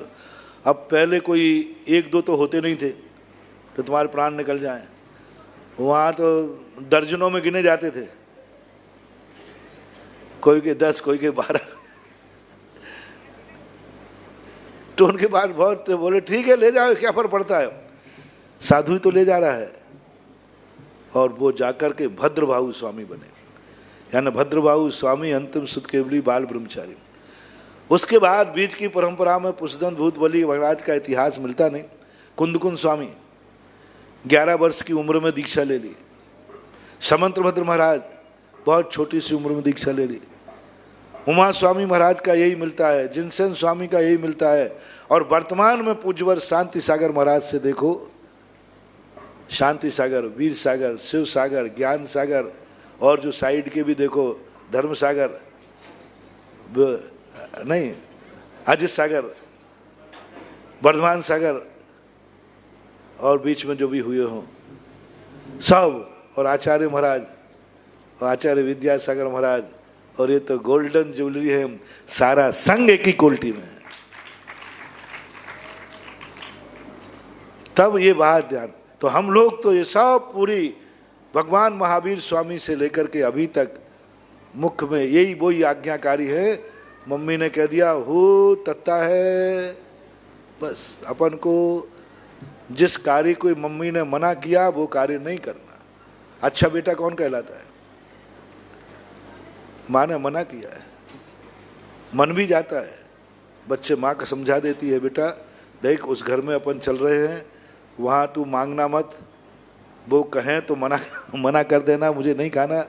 अब पहले कोई एक दो तो होते नहीं थे तो तुम्हारे प्राण निकल जाए, वहाँ तो दर्जनों में गिने जाते थे, कोई के 10, कोई के 12। तो उनके पास बहुत, बोले ठीक है ले जाओ, क्या फर्क पड़ता है, साधु ही तो ले जा रहा है। और वो जाकर के भद्रबाहु स्वामी बने, यानी भद्रबाहु स्वामी अंतिम सुत केवली बाल ब्रह्मचारी। उसके बाद बीच की परंपरा में पुष्पदंत भूत बलि महाराज का इतिहास मिलता नहीं। कुंदकुंद स्वामी 11 वर्ष की उम्र में दीक्षा ले ली। समंत्र भद्र महाराज बहुत छोटी सी उम्र में दीक्षा ले ली। उमा स्वामी महाराज का यही मिलता है, जिनसेन स्वामी का यही मिलता है। और वर्तमान में पूज्यवर शांति सागर महाराज से देखो शांति सागर, वीर सागर, शिव सागर, ज्ञान सागर, और जो साइड के भी देखो, धर्म सागर नहीं, अजित सागर, वर्धमान सागर, और बीच में जो भी हुए हों सब, और आचार्य महाराज और आचार्य विद्यासागर महाराज, और ये तो गोल्डन ज्वेलरी है, सारा संघ एक ही क्वालिटी में है। तब ये बात ध्यान, तो हम लोग तो ये सब पूरी भगवान महावीर स्वामी से लेकर के अभी तक मुख में यही वही आज्ञाकारी है। मम्मी ने कह दिया हो तत्ता है, बस अपन को जिस कार्य को मम्मी ने मना किया वो कार्य नहीं करना। अच्छा बेटा कौन कहलाता है? माँ ने मना किया है, मन भी जाता है। बच्चे माँ का समझा देती है, बेटा देख उस घर में अपन चल रहे हैं, वहाँ तू मांगना मत, वो कहें तो मना कर देना, मुझे नहीं खाना,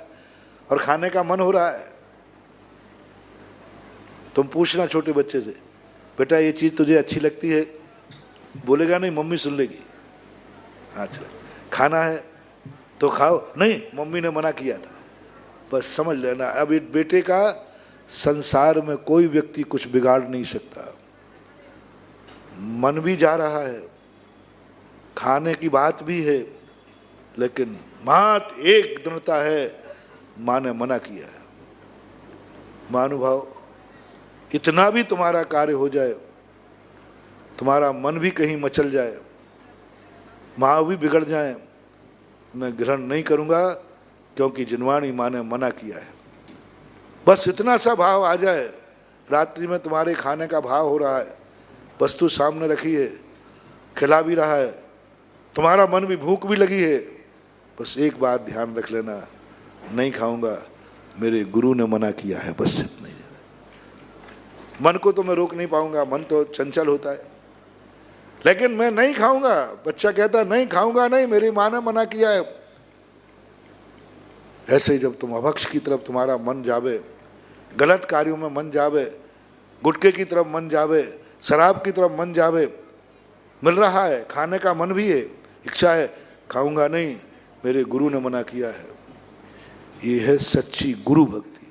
और खाने का मन हो रहा है। तुम पूछना छोटे बच्चे से, बेटा ये चीज़ तुझे अच्छी लगती है? बोलेगा नहीं, मम्मी सुन लेगी। अच्छा खाना है तो खाओ, नहीं मम्मी ने मना किया था, बस समझ लेना। अब इस बेटे का संसार में कोई व्यक्ति कुछ बिगाड़ नहीं सकता। मन भी जा रहा है, खाने की बात भी है, लेकिन मात एक दृढ़ता है, माँ ने मना किया है। महानुभाव, इतना भी तुम्हारा कार्य हो जाए, तुम्हारा मन भी कहीं मचल जाए, माँ भी बिगड़ जाए, मैं ग्रहण नहीं करूँगा, क्योंकि जिनवाणी माँ ने मना किया है। बस इतना सा भाव आ जाए, रात्रि में तुम्हारे खाने का भाव हो रहा है, वस्तु सामने रखी है, खिला भी रहा है, तुम्हारा मन भी, भूख भी लगी है, बस एक बात ध्यान रख लेना, नहीं खाऊंगा, मेरे गुरु ने मना किया है, बस इतना ही। मन को तो मैं रोक नहीं पाऊंगा, मन तो चंचल होता है, लेकिन मैं नहीं खाऊंगा। बच्चा कहता नहीं खाऊंगा, नहीं मेरी माँ ने मना किया है। ऐसे ही जब तुम अभक्ष की तरफ तुम्हारा मन जावे, गलत कार्यों में मन जावे, गुटखे की तरफ मन जावे, शराब की तरफ मन जावे, मिल रहा है, खाने का मन भी है, इच्छा है, खाऊंगा नहीं, मेरे गुरु ने मना किया है। ये है सच्ची गुरु भक्ति।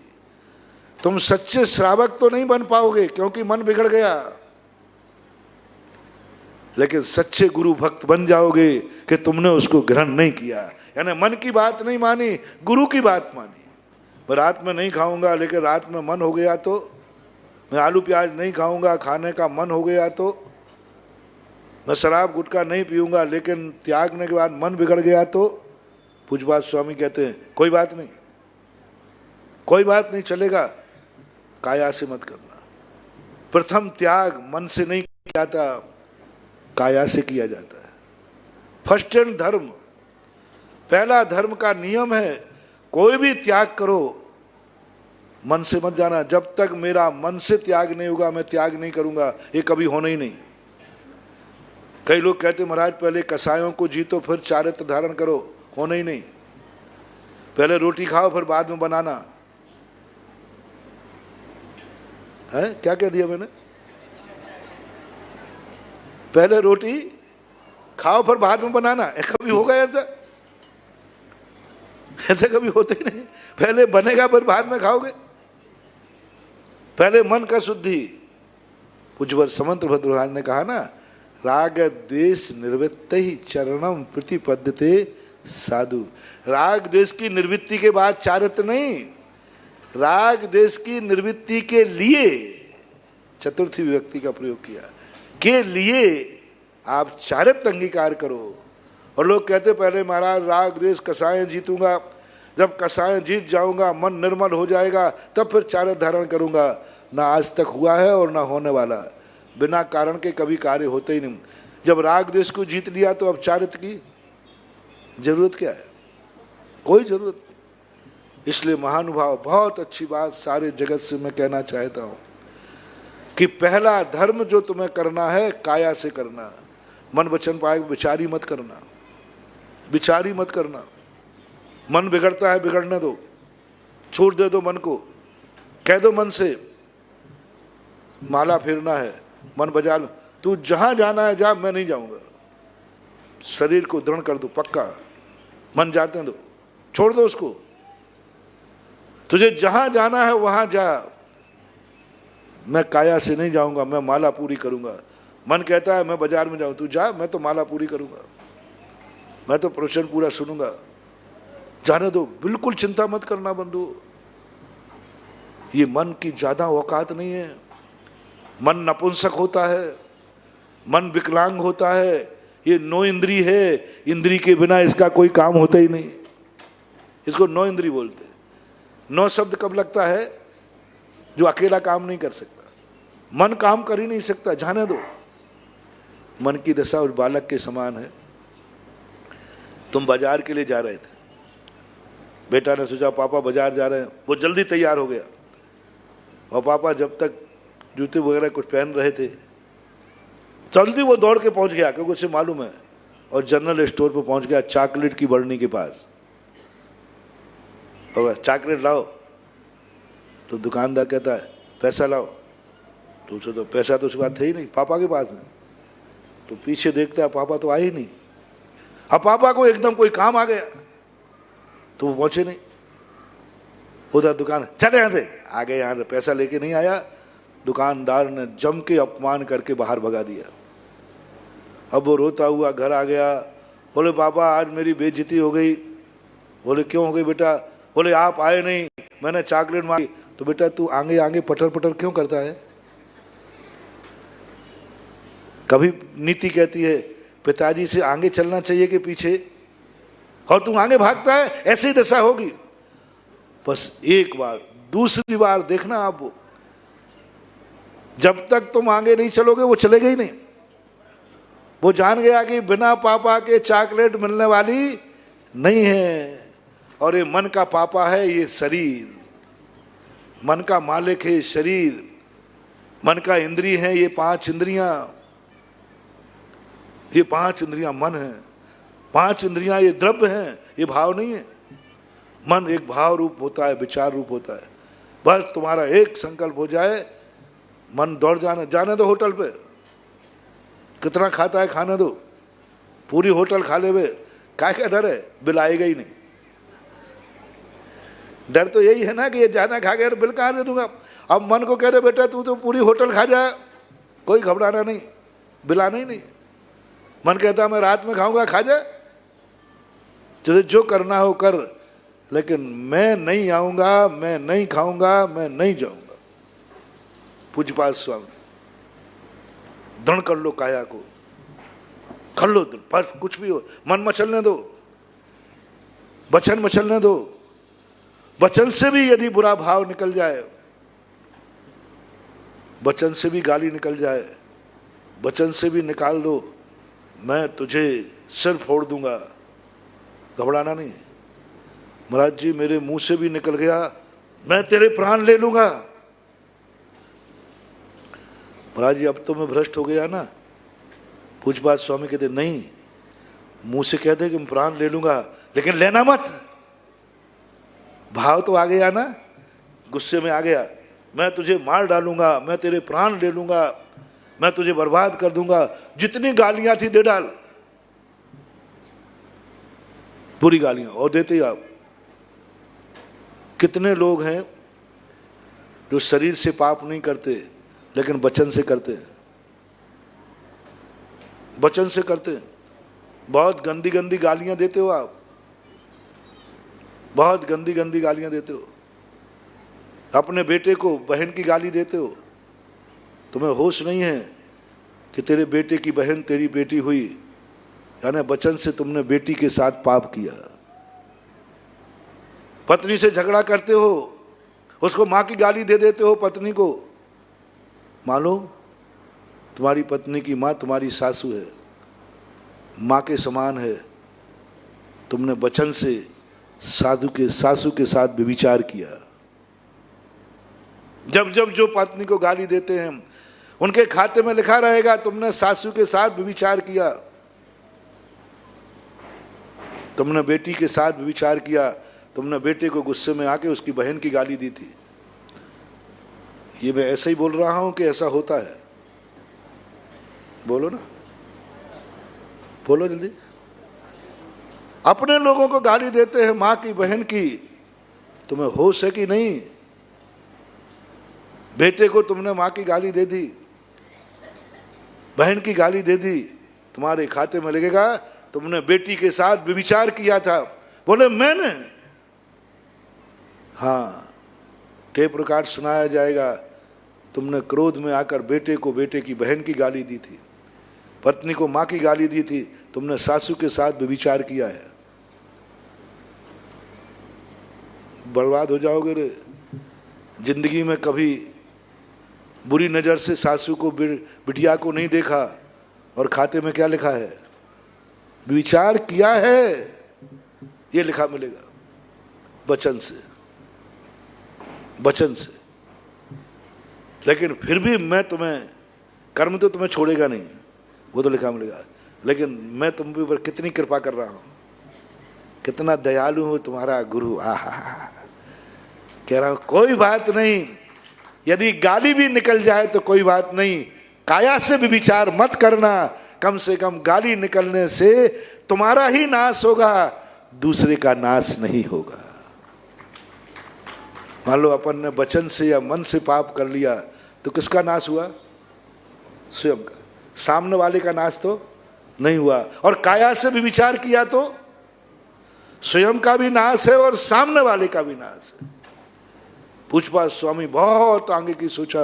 तुम सच्चे श्रावक तो नहीं बन पाओगे, क्योंकि मन बिगड़ गया, लेकिन सच्चे गुरु भक्त बन जाओगे कि तुमने उसको ग्रहण नहीं किया, यानी मन की बात नहीं मानी, गुरु की बात मानी। मैं रात में नहीं खाऊंगा, लेकिन रात में मन हो गया तो, मैं आलू प्याज नहीं खाऊंगा, खाने का मन हो गया तो, मैं शराब गुटखा नहीं पीऊंगा, लेकिन त्यागने के बाद मन बिगड़ गया तो, पूज्यपाद स्वामी कहते हैं कोई बात नहीं, कोई बात नहीं, चलेगा, काया से मत करना। प्रथम त्याग मन से नहीं किया जाता, काया से किया जाता है। फर्स्ट एंड धर्म, पहला धर्म का नियम है, कोई भी त्याग करो मन से मत जाना। जब तक मेरा मन से त्याग नहीं होगा, मैं त्याग नहीं करूंगा, ये कभी होना ही नहीं। कई लोग कहते महाराज पहले कसायों को जीतो फिर चारित्र धारण करो, होना ही नहीं। पहले रोटी खाओ फिर बाद में बनाना है। क्या कह दिया मैंने? पहले रोटी खाओ फिर बाद में बनाना, कभी होगा ऐसा? ऐसा कभी होते ही नहीं। पहले बनेगा फिर बाद में खाओगे। पहले मन का शुद्धि। पूज्यवर समंत भद्रराज ने कहा ना, राग द्वेष निर्वृत्त ही चरणम प्रतिपद्यते साधु। राग द्वेष की निवृत्ति के बाद चारित्र नहीं, राग द्वेष की निवृत्ति के लिए, चतुर्थी विभक्ति का प्रयोग किया, के लिए आप चारित्र अंगीकार करो। और लोग कहते पहले महाराज राग द्वेष कसाय जीतूंगा, जब कसाय जीत जाऊंगा, मन निर्मल हो जाएगा, तब फिर चारित्र धारण करूंगा। ना आज तक हुआ है और ना होने वाला। बिना कारण के कभी कार्य होते ही नहीं। जब राग द्वेष को जीत लिया तो अब चारित्र की जरूरत क्या है? कोई जरूरत नहीं। इसलिए महानुभाव, बहुत अच्छी बात सारे जगत से मैं कहना चाहता हूं कि पहला धर्म जो तुम्हें करना है, काया से करना। मन वचन पाए विचारी मत करना, विचारी मत करना। मन बिगड़ता है, बिगड़ने दो, छोड़ दे दो मन को। कह दो मन से, माला फेरना है, मन बजा लो, तू जहां जाना है जा, मैं नहीं जाऊंगा। शरीर को दृढ़ कर दो, पक्का मन जाते दो, छोड़ दो उसको। तुझे जहां जाना है वहां जा, मैं काया से नहीं जाऊंगा, मैं माला पूरी करूंगा। मन कहता है मैं बाजार में जाऊं, तू जा, मैं तो माला पूरी करूंगा, मैं तो प्रवचन पूरा सुनूंगा। जाने दो, बिल्कुल चिंता मत करना बंधु। ये मन की ज्यादा औकात नहीं है। मन नपुंसक होता है, मन विकलांग होता है, ये 9 इंद्री है, इंद्री के बिना इसका कोई काम होता ही नहीं। इसको 9 इंद्री बोलते हैं। 9 शब्द कब लगता है? जो अकेला काम नहीं कर सकता। मन काम कर ही नहीं सकता, जाने दो। मन की दशा उस बालक के समान है। तुम बाजार के लिए जा रहे थे, बेटा ने सोचा पापा बाजार जा रहे हैं, वो जल्दी तैयार हो गया, और पापा जब तक जूते वगैरह कुछ पहन रहे थे, जल्दी वो दौड़ के पहुंच गया, क्योंकि उसे मालूम है, और जनरल स्टोर पर पहुंच गया चॉकलेट की बरनी के पास। और चॉकलेट लाओ, तो दुकानदार कहता है पैसा लाओ, तो उसे तो पैसा तो उसके पास थे ही नहीं, पापा के पास है। तो पीछे देखता है पापा तो आए ही नहीं। अब पापा को एकदम कोई काम आ गया, तो वो पहुंचे नहीं। उधर दुकान, चले यहाँ से, आ गए यहाँ से, पैसा लेके नहीं आया। दुकानदार ने जम के अपमान करके बाहर भगा दिया। अब वो रोता हुआ घर आ गया। बोले पापा आज मेरी बेइज्जती हो गई। बोले क्यों हो गई बेटा? बोले आप आए नहीं, मैंने चॉकलेट मांगी। तो बेटा तू आगे आगे पटर पटर क्यों करता है? कभी नीति कहती है पिताजी से आगे चलना चाहिए कि पीछे, और तू आगे भागता है, ऐसी दशा होगी। बस एक बार, दूसरी बार देखना आप, जब तक तुम आगे नहीं चलोगे वो चलेगा ही नहीं। वो जान गया कि बिना पापा के चॉकलेट मिलने वाली नहीं है। और ये मन का पापा है, ये शरीर, मन का मालिक है शरीर, मन का इंद्री है ये 5 इंद्रियां, ये 5 इंद्रियां मन है। 5 इंद्रियां ये द्रव्य हैं, ये भाव नहीं है। मन एक भाव रूप होता है, विचार रूप होता है। बस तुम्हारा एक संकल्प हो जाए, मन दौड़ जाने दो होटल पे। कितना खाता है खाने दो, पूरी होटल खा ले। क्या क्या डर है? बिल आएगा ही नहीं। डर तो यही है ना कि ये ज्यादा खा गया तो बिल कहाँ दे दूंगा। अब मन को कह दे बेटा तू तो पूरी होटल खा जा, कोई घबराना नहीं, बिल आना ही नहीं। मन कहता मैं रात में खाऊंगा, खा जा, तुझे जो करना हो कर, लेकिन मैं नहीं आऊंगा, मैं नहीं खाऊंगा, मैं नहीं जाऊंगा। पूज्यपाद स्वामी, दृढ़ कर लो काया को, कर लो दृढ़, पर कुछ भी हो, मन मचलने दो, वचन मचलने दो। वचन से भी यदि बुरा भाव निकल जाए, वचन से भी गाली निकल जाए, वचन से भी निकाल दो, मैं तुझे सिर फोड़ दूंगा, घबराना नहीं। महाराज जी मेरे मुंह से भी निकल गया, मैं तेरे प्राण ले लूंगा। महाराज जी अब तो मैं भ्रष्ट हो गया ना। पूज्यपाद स्वामी कहते नहीं, मुंह से कह दे कि मैं प्राण ले लूंगा, लेकिन लेना मत। भाव तो आ गया ना, गुस्से में आ गया, मैं तुझे मार डालूंगा, मैं तेरे प्राण ले लूंगा, मैं तुझे बर्बाद कर दूंगा। जितनी गालियां थी दे डाल, बुरी गालियां, और देते ही आप। कितने लोग हैं जो शरीर से पाप नहीं करते, लेकिन वचन से करते हैं, वचन से करते हैं। बहुत गंदी गंदी गालियां देते हो आप, बहुत गंदी गंदी गालियां देते हो। अपने बेटे को बहन की गाली देते हो, तुम्हें होश नहीं है कि तेरे बेटे की बहन तेरी बेटी हुई, यानी वचन से तुमने बेटी के साथ पाप किया। पत्नी से झगड़ा करते हो, उसको माँ की गाली दे देते हो पत्नी को। मालूम तुम्हारी पत्नी की माँ तुम्हारी सासू है, माँ के समान है। तुमने वचन से सासू के साथ व्यभिचार किया। जब जब जो पत्नी को गाली देते हैं उनके खाते में लिखा रहेगा तुमने सासू के साथ व्यभिचार किया, तुमने बेटी के साथ व्यभिचार किया, तुमने बेटे को गुस्से में आके उसकी बहन की गाली दी थी। ये मैं ऐसे ही बोल रहा हूं कि ऐसा होता है? बोलो ना। बोलो जल्दी। अपने लोगों को गाली देते हैं, मां की, बहन की। तुम्हें होश है कि नहीं? बेटे को तुमने मां की गाली दे दी, बहन की गाली दे दी, तुम्हारे खाते में लगेगा तुमने बेटी के साथ व्यभिचार किया था। बोले मैंने? हाँ, टेप रिकॉर्ड सुनाया जाएगा, तुमने क्रोध में आकर बेटे को बेटे की बहन की गाली दी थी, पत्नी को मां की गाली दी थी, तुमने सासू के साथ व्यभिचार किया है। बर्बाद हो जाओगे रे। जिंदगी में कभी बुरी नजर से सासू को, बिटिया को नहीं देखा, और खाते में क्या लिखा है? विचार किया है, ये लिखा मिलेगा वचन से, वचन से। लेकिन फिर भी मैं तुम्हें, कर्म तो तुम्हें छोड़ेगा नहीं, वो तो लिखा मिलेगा, लेकिन मैं तुम पर कितनी कृपा कर रहा हूं, कितना दयालु हूं तुम्हारा गुरु। आहा, कह रहा हूं कोई बात नहीं, यदि गाली भी निकल जाए तो कोई बात नहीं, काया से भी विचार मत करना, कम से कम गाली निकलने से तुम्हारा ही नाश होगा, दूसरे का नाश नहीं होगा। मान लो अपन ने वचन से या मन से पाप कर लिया तो किसका नाश हुआ? स्वयं का। सामने वाले का नाश तो नहीं हुआ। और काया से भी विचार किया तो स्वयं का भी नाश है और सामने वाले का भी नाश है। पूछपात स्वामी बहुत आगे की सोचा,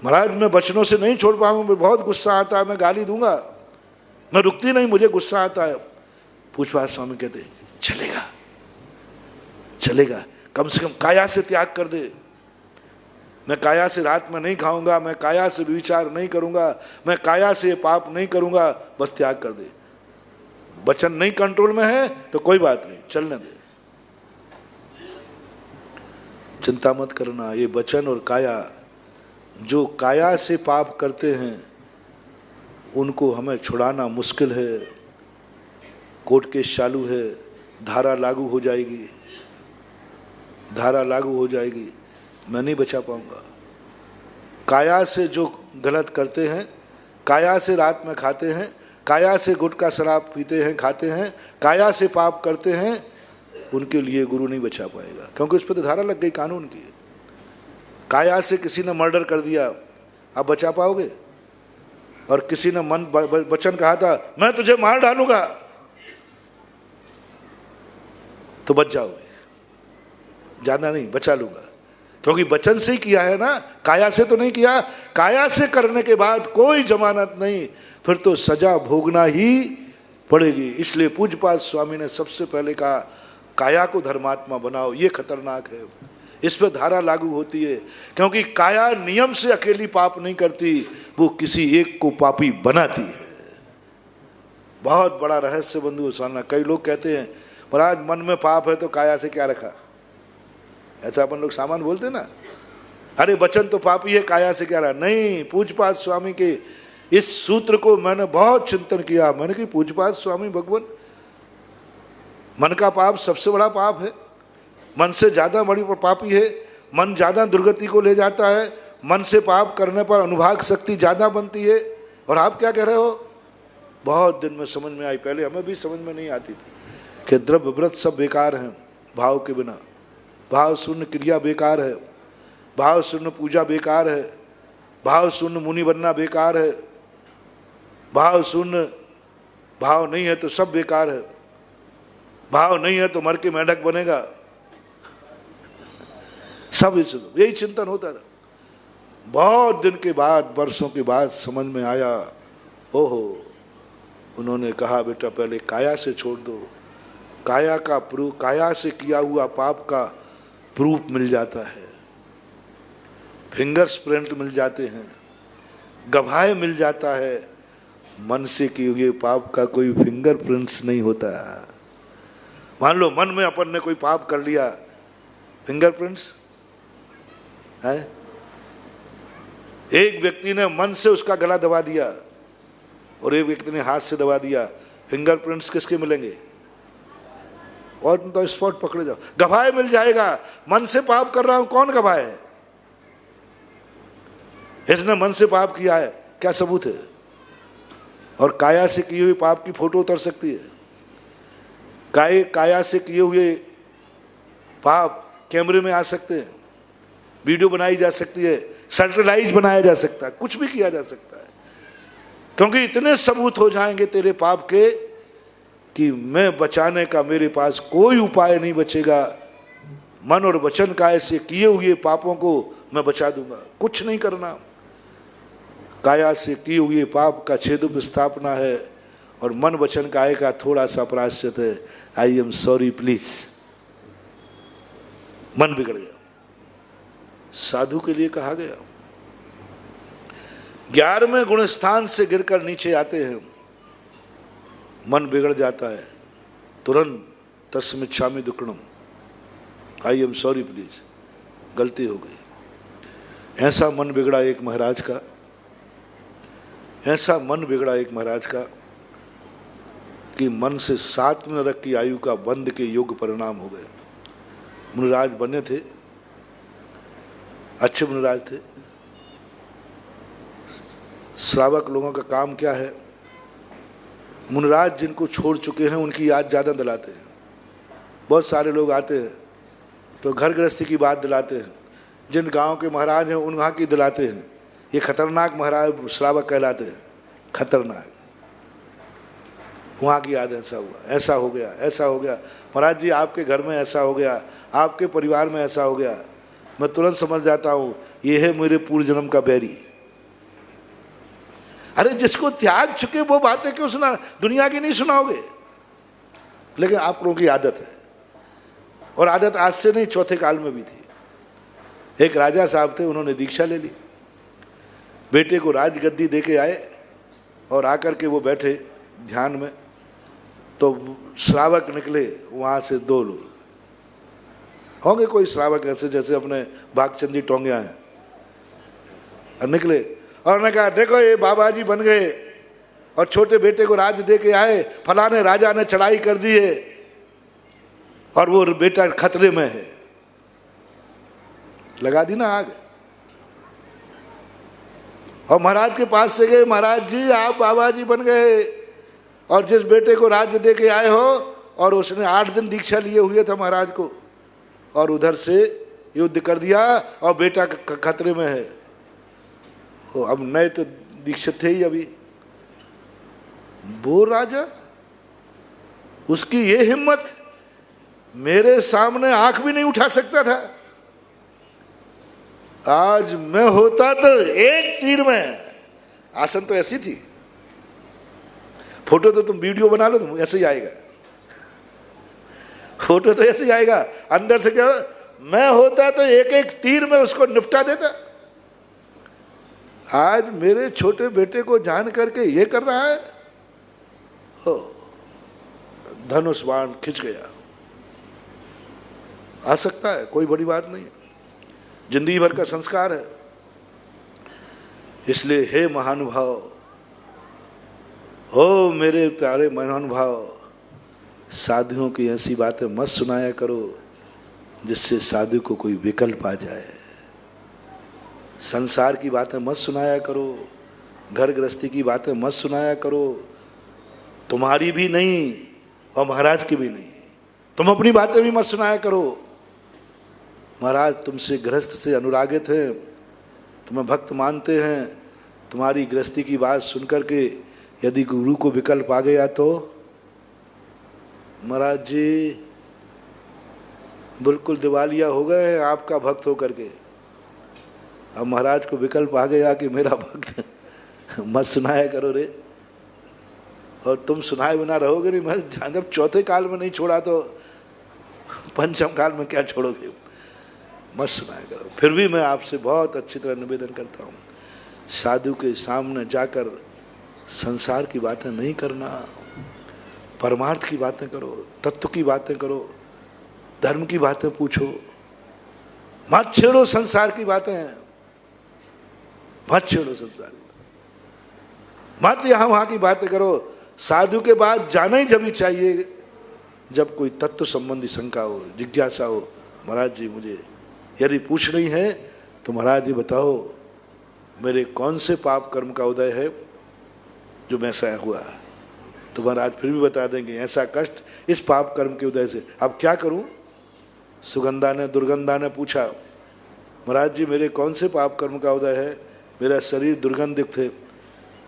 महाराज मैं वचनों से नहीं छोड़ पाऊंगा, मुझे बहुत गुस्सा आता है, मैं गाली दूंगा, मैं रुकती नहीं, मुझे गुस्सा आता है। पूछपात स्वामी कहते चलेगा, चलेगा, कम से कम काया से त्याग कर दे। मैं काया से रात में नहीं खाऊंगा, मैं काया से विचार नहीं करूंगा, मैं काया से पाप नहीं करूंगा, बस त्याग कर दे। वचन नहीं कंट्रोल में है तो कोई बात नहीं, चलने दे, चिंता मत करना। ये वचन और काया, जो काया से पाप करते हैं उनको हमें छुड़ाना मुश्किल है। कोर्ट केस चालू है, धारा लागू हो जाएगी, धारा लागू हो जाएगी, मैं नहीं बचा पाऊंगा। काया से जो गलत करते हैं, काया से रात में खाते हैं, काया से गुटखा शराब पीते हैं, खाते हैं, काया से पाप करते हैं, उनके लिए गुरु नहीं बचा पाएगा, क्योंकि उस पर तो धारा लग गई कानून की। काया से किसी ने मर्डर कर दिया, आप बचा पाओगे? और किसी ने मन वचन कहा था मैं तुझे मार डालूंगा, तो बच जाओगे, ज्यादा नहीं, बचा लूंगा, क्योंकि वचन से ही किया है ना, काया से तो नहीं किया। काया से करने के बाद कोई जमानत नहीं, फिर तो सजा भोगना ही पड़ेगी। इसलिए पूज्यपाद स्वामी ने सबसे पहले कहा काया को धर्मात्मा बनाओ, ये खतरनाक है, इस पर धारा लागू होती है, क्योंकि काया नियम से अकेली पाप नहीं करती, वो किसी एक को पापी बनाती है। बहुत बड़ा रहस्य बंधु सुनना। कई लोग कहते हैं महाराज मन में पाप है तो काया से क्या रखा, ऐसा अपन लोग सामान बोलते ना, अरे वचन तो पापी है, काया से क्या रहा। नहीं, पूज्यपाद स्वामी के इस सूत्र को मैंने बहुत चिंतन किया। मैंने कहा पूज्यपाद स्वामी भगवान, मन का पाप सबसे बड़ा पाप है, मन से ज्यादा बड़ी पापी है, मन ज्यादा दुर्गति को ले जाता है, मन से पाप करने पर अनुभाग शक्ति ज्यादा बनती है। और आप क्या कह रहे हो? बहुत दिन में समझ में आई, पहले हमें भी समझ में नहीं आती थी कि द्रव्य व्रत सब बेकार हैं भाव के बिना, भाव शून्य क्रिया बेकार है, भाव शून्य पूजा बेकार है, भाव शून्य मुनि बनना बेकार है, भाव शून्य, भाव नहीं है तो सब बेकार है, भाव नहीं है तो मर के मेंढक बनेगा, सब यही चिंतन होता था। बहुत दिन के बाद, वर्षों के बाद समझ में आया, ओहो, उन्होंने कहा बेटा पहले काया से छोड़ दो, काया का प्रूफ, काया से किया हुआ पाप का प्रूफ मिल जाता है, फिंगर्स प्रिंट मिल जाते हैं, गवाह मिल जाता है। मन से किए हुए पाप का कोई फिंगर प्रिंट्स नहीं होता। मान लो मन में अपन ने कोई पाप कर लिया, फिंगर प्रिंट्स है। एक व्यक्ति ने मन से उसका गला दबा दिया और एक व्यक्ति ने हाथ से दबा दिया, फिंगरप्रिंट्स किसके मिलेंगे? और तो स्पॉट पकड़े जाओ, गवाह मिल जाएगा। मन से पाप कर रहा हूं, कौन गवाह है? इसने मन से पाप किया है, क्या सबूत है? और काया से किए हुए पाप की फोटो उतर सकती है। काया से किए हुए पाप कैमरे में आ सकते हैं, वीडियो बनाई जा सकती है, सैटेलाइट बनाया जा सकता है, कुछ भी किया जा सकता है, क्योंकि इतने सबूत हो जाएंगे तेरे पाप के कि मैं बचाने का मेरे पास कोई उपाय नहीं बचेगा। मन और वचन काय से किए हुए पापों को मैं बचा दूंगा। कुछ नहीं करना, काया से किए हुए पाप का छेदुप स्थापना है और मन वचन काय का थोड़ा सा प्रायश्चित है। I am sorry please. मन बिगड़ गया, साधु के लिए कहा गया। 11वें गुणस्थान से गिरकर नीचे आते हैं, मन बिगड़ जाता है, तुरंत तस्मिच्छामि दुक्कड़म, आई एम सॉरी प्लीज, गलती हो गई। ऐसा मन बिगड़ा एक महाराज का, ऐसा मन बिगड़ा एक महाराज का कि मन से 7 नरक की आयु का बंद के योग्य परिणाम हो गए। मुनिराज बने थे, अच्छे मुनिराज थे। श्रावक लोगों का काम क्या है? मुनिराज जिनको छोड़ चुके हैं उनकी याद ज़्यादा दिलाते हैं। बहुत सारे लोग आते हैं तो घर गृहस्थी की बात दिलाते हैं, जिन गांव के महाराज हैं उन वहाँ की दिलाते हैं। ये खतरनाक महाराज श्रावक कहलाते हैं, खतरनाक। वहाँ की याद, ऐसा हुआ, ऐसा हो गया, ऐसा हो गया, महाराज जी आपके घर में ऐसा हो गया, आपके परिवार में ऐसा हो गया। मैं तुरंत समझ जाता हूँ ये है मेरे पूर्व जन्म का बैरी। अरे जिसको त्याग चुके वो बातें क्यों सुना, दुनिया की नहीं सुनाओगे। लेकिन आप लोगों की आदत है, और आदत आज से नहीं, चौथे काल में भी थी। एक राजा साहब थे, उन्होंने दीक्षा ले ली, बेटे को राजगद्दी दे के आए और आकर के वो बैठे ध्यान में, तो श्रावक निकले वहाँ से 2 लोग। होंगे कोई श्रावक ऐसे जैसे अपने भागचंदी टोंगिया हैं, और निकले और उन्होंने कहा देखो ये बाबा जी बन गए और छोटे बेटे को राज दे के आए, फलाने राजा ने चढ़ाई कर दी है और वो बेटा खतरे में है। लगा दी ना आग। और महाराज के पास से गए, महाराज जी आप बाबा जी बन गए और जिस बेटे को राज्य दे के आए हो, और उसने 8 दिन दीक्षा लिए हुए था महाराज को, और उधर से युद्ध कर दिया और बेटा खतरे में है। अब नए तो दीक्षित थे ही अभी। वो राजा, उसकी ये हिम्मत, मेरे सामने आंख भी नहीं उठा सकता था। आज मैं होता तो एक तीर में, आसन तो ऐसी थी, फोटो तो तुम वीडियो बना लो तुम ऐसे ही आएगा, फोटो तो ऐसे ही आएगा। अंदर से क्या, मैं होता तो एक एक तीर में उसको निपटा देता। आज मेरे छोटे बेटे को जान करके ये कर रहा है, हो धनुष बाण खिंच गया। आ सकता है, कोई बड़ी बात नहीं, जिंदगी भर का संस्कार है। इसलिए हे महानुभाव, हो मेरे प्यारे महानुभाव, साधुओं की ऐसी बातें मत सुनाया करो जिससे साधु को कोई विकल्प आ जाए। संसार की बातें मत सुनाया करो, घर गृहस्थी की बातें मत सुनाया करो, तुम्हारी भी नहीं और महाराज की भी नहीं। तुम अपनी बातें भी मत सुनाया करो। महाराज तुमसे गृहस्थ से अनुरागित हैं, तुम्हें भक्त मानते हैं, तुम्हारी गृहस्थी की बात सुनकर के यदि गुरु को विकल्प आ गया तो महाराज जी बिल्कुल दिवालिया हो गए हैं आपका भक्त होकर के। अब महाराज को विकल्प आ गया कि मेरा भक्त मत सुनाया करो रे, और तुम सुनाए बिना रहोगे नहीं। मैं जब चौथे काल में नहीं छोड़ा तो पंचम काल में क्या छोड़ोगे, मत सुनाया करो। फिर भी मैं आपसे बहुत अच्छी तरह निवेदन करता हूँ, साधु के सामने जाकर संसार की बातें नहीं करना, परमार्थ की बातें करो, तत्व की बातें करो, धर्म की बातें पूछो, मत छेड़ो संसार की बातें, मत छेड़ो संसार, मत यहाँ वहाँ की बातें करो। साधु के बाद जाना ही जब ही चाहिए जब कोई तत्व संबंधी शंका हो, जिज्ञासा हो। महाराज जी मुझे यदि पूछ रही है तो महाराज जी बताओ मेरे कौन से पाप कर्म का उदय है, जो ऐसा हुआ। तो महाराज फिर भी बता देंगे ऐसा कष्ट इस पाप कर्म के उदय से। अब क्या करूं? दुर्गंधा ने पूछा, महाराज जी मेरे कौन से पाप कर्म का उदय है? मेरा शरीर दुर्गंधित थे।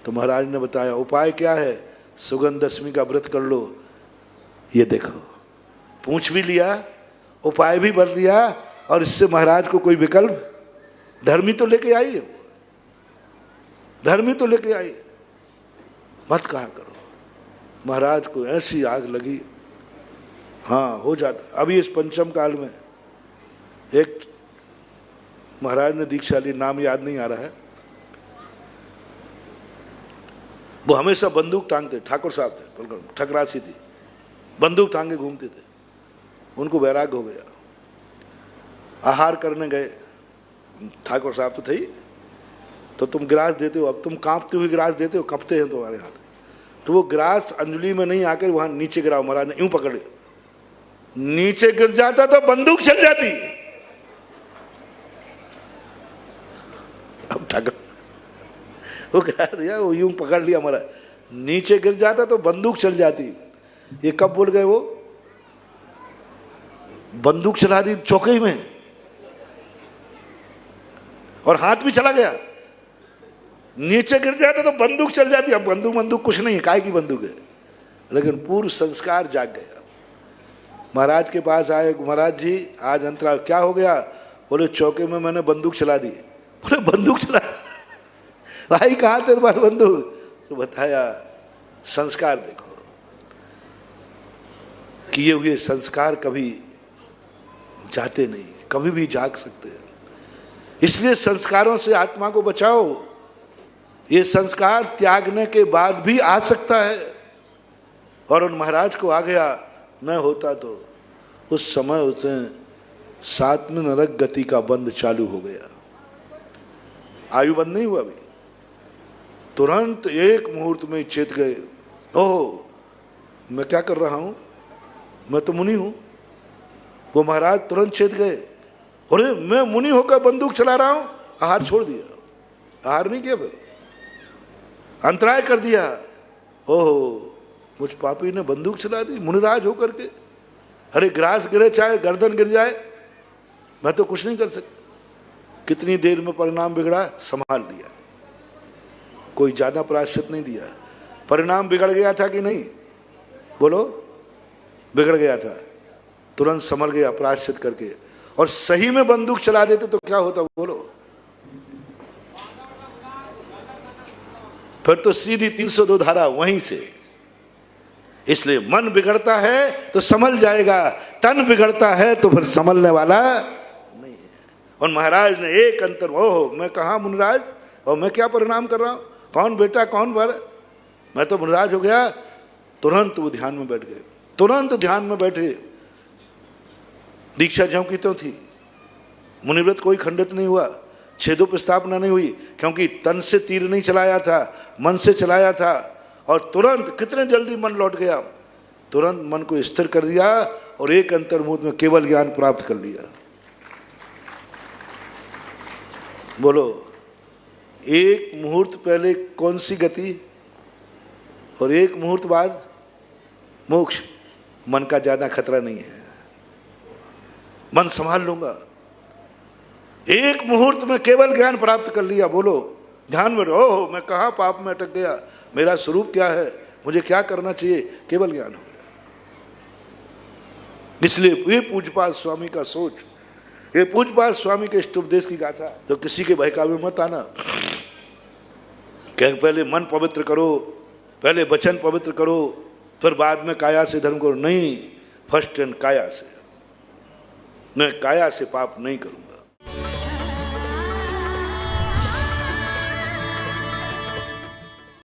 तो महाराज ने बताया उपाय क्या है? सुगंध दशमी का व्रत कर लो। ये देखो, पूछ भी लिया, उपाय भी बन लिया, और इससे महाराज को कोई विकल्प, धर्मी तो लेके आई है, धर्मी तो लेके आई, मत कहा करो। महाराज को ऐसी आग लगी, हाँ हो जाता। अभी इस पंचम काल में एक महाराज ने दीक्षा ली, नाम याद नहीं आ रहा है, वो हमेशा बंदूक टांगते, ठाकुर साहब थे, ठकरासी थी, बंदूक टांगे घूमते थे। उनको वैराग्य हो गया, आहार करने गए, ठाकुर साहब तो थे ही, तो तुम गिलास देते हो, अब तुम कांपते हुए गिलास देते हो, कपते हैं तुम्हारे हाथ। तो वो गिलास अंजलि में नहीं आकर वहां नीचे गिराओ, महाराज ने यूं पकड़े, नीचे गिर जाता तो बंदूक चल जाती। अब ठाकुर वो कह दिया, वो यूं पकड़ लिया महाराज, नीचे गिर जाता तो बंदूक चल जाती। ये कब बोल गए? वो बंदूक चला दी चौके में, और हाथ भी चला गया। नीचे गिर जाता तो बंदूक चल जाती। अब बंदूक कुछ नहीं है, काय की बंदूक है, लेकिन पूर्व संस्कार जाग गया। महाराज के पास आए, महाराज जी आज अंतराल क्या हो गया? बोले चौके में मैंने बंदूक चला दी। बोले बंदूक चला? भाई कहाँ तेरे पास बंदूक? तो बताया संस्कार देखो, किए हुए संस्कार कभी जाते नहीं, कभी भी जाग सकते हैं। इसलिए संस्कारों से आत्मा को बचाओ। ये संस्कार त्यागने के बाद भी आ सकता है। और उन महाराज को आ गया, मैं होता तो उस समय उसे 7वें नरक गति का बंद चालू हो गया। आयु बंद नहीं हुआ अभी, तुरंत एक मुहूर्त में चेत गए, ओह मैं क्या कर रहा हूं, मैं तो मुनि हूं। वो महाराज तुरंत चेत गए, अरे मैं मुनि होकर बंदूक चला रहा हूं। आहार छोड़ दिया, आहार नहीं किया, फिर अंतराय कर दिया। ओहो मुझ पापी ने बंदूक चला दी मुनिराज होकर के। अरे ग्रास गिरे चाहे गर्दन गिर जाए, मैं तो कुछ नहीं कर सकता। कितनी देर में परिणाम बिगड़ा, संभाल लिया, कोई ज्यादा प्रायश्चित नहीं दिया। परिणाम बिगड़ गया था कि नहीं? बोलो, बिगड़ गया था, तुरंत संभल गया प्रायश्चित करके। और सही में बंदूक चला देते तो क्या होता? बोलो, फिर तो सीधी 302 धारा वहीं से। इसलिए मन बिगड़ता है तो संभल जाएगा, तन बिगड़ता है तो फिर संभलने वाला नहीं है। और महाराज ने एक अंतर, ओह मैं कहाँ मुनिराज, और मैं क्या परिणाम कर रहा हूं, कौन बेटा कौन बर, मैं तो मुनिराज हो गया। तुरंत वो ध्यान में बैठ गए, तुरंत ध्यान में बैठे। दीक्षा ज्यों की त्यों थी, मुनिव्रत कोई खंडित नहीं हुआ, छेदोपस्थापना नहीं हुई, क्योंकि तन से तीर नहीं चलाया था, मन से चलाया था। और तुरंत कितने जल्दी मन लौट गया, तुरंत मन को स्थिर कर दिया और एक अंतर्मुहूर्त में केवल ज्ञान प्राप्त कर लिया। बोलो, एक मुहूर्त पहले कौन सी गति और एक मुहूर्त बाद मोक्ष। मन का ज्यादा खतरा नहीं है, मन संभाल लूंगा। एक मुहूर्त में केवल ज्ञान प्राप्त कर लिया। बोलो, ध्यान में रहो, मैं कहाँ पाप में अटक गया, मेरा स्वरूप क्या है, मुझे क्या करना चाहिए, केवल ज्ञान हो गया। इसलिए ये पूज्यपाद स्वामी का सोच, ये पूज्यपाद स्वामी के इष्टोपदेश की गाथा। तो किसी के बहकावे मत आना, कह पहले मन पवित्र करो, पहले वचन पवित्र करो, फिर बाद में काया से धर्म करो। नहीं, फर्स्ट एंड काया से। मैं काया से पाप नहीं करूंगा।